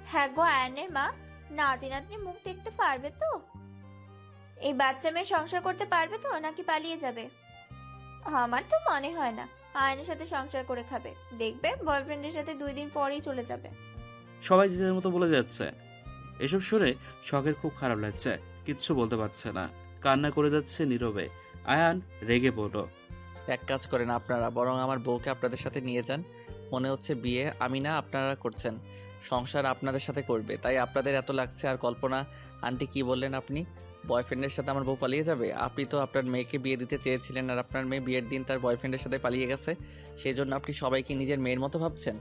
হ্যাঁ গো আয়ানের মা, নাতি নাতনির মুখ দেখতে পারবে তো? এই বাচ্চা মেয়ে সংসার করতে পারবে তো, নাকি পালিয়ে যাবে? আমার তো মনে হয় না আয়ানের সাথে সংসার করে খাবে। দেখবে বয়ফ্রেন্ডের সাথে 2 দিন পরেই চলে যাবে। সবাই যে মতো বলে যাচ্ছে। এসব শুনে শখের খুব খারাপ লাগছে, কিচ্ছু বলতে পারছে না, কান্না করে যাচ্ছে নীরবে। আয়ান রেগে বলল, এক কাজ করেন আপনারা, বরং আমার বউকে আপনাদের সাথে নিয়ে যান। মনে হচ্ছে বিয়ে আমি না আপনারা করছেন, সংসার আপনাদের সাথে করবে, তাই আপনাদের এত লাগছে। আর কল্পনা আন্টি কি বললেন আপনি? বয়ফ্রেন্ডের সাথে আমার বউ পালিয়ে যাবে? আপনি তো আপনার মেয়েকে বিয়ে দিতে চেয়েছিলেন, আর আপনার মেয়ে বিয়ের দিন তার বয়ফ্রেন্ডের সাথে পালিয়ে গেছে। সেই জন্য আপনি সবাইকে নিজের মেয়ের মতো ভাবছেন।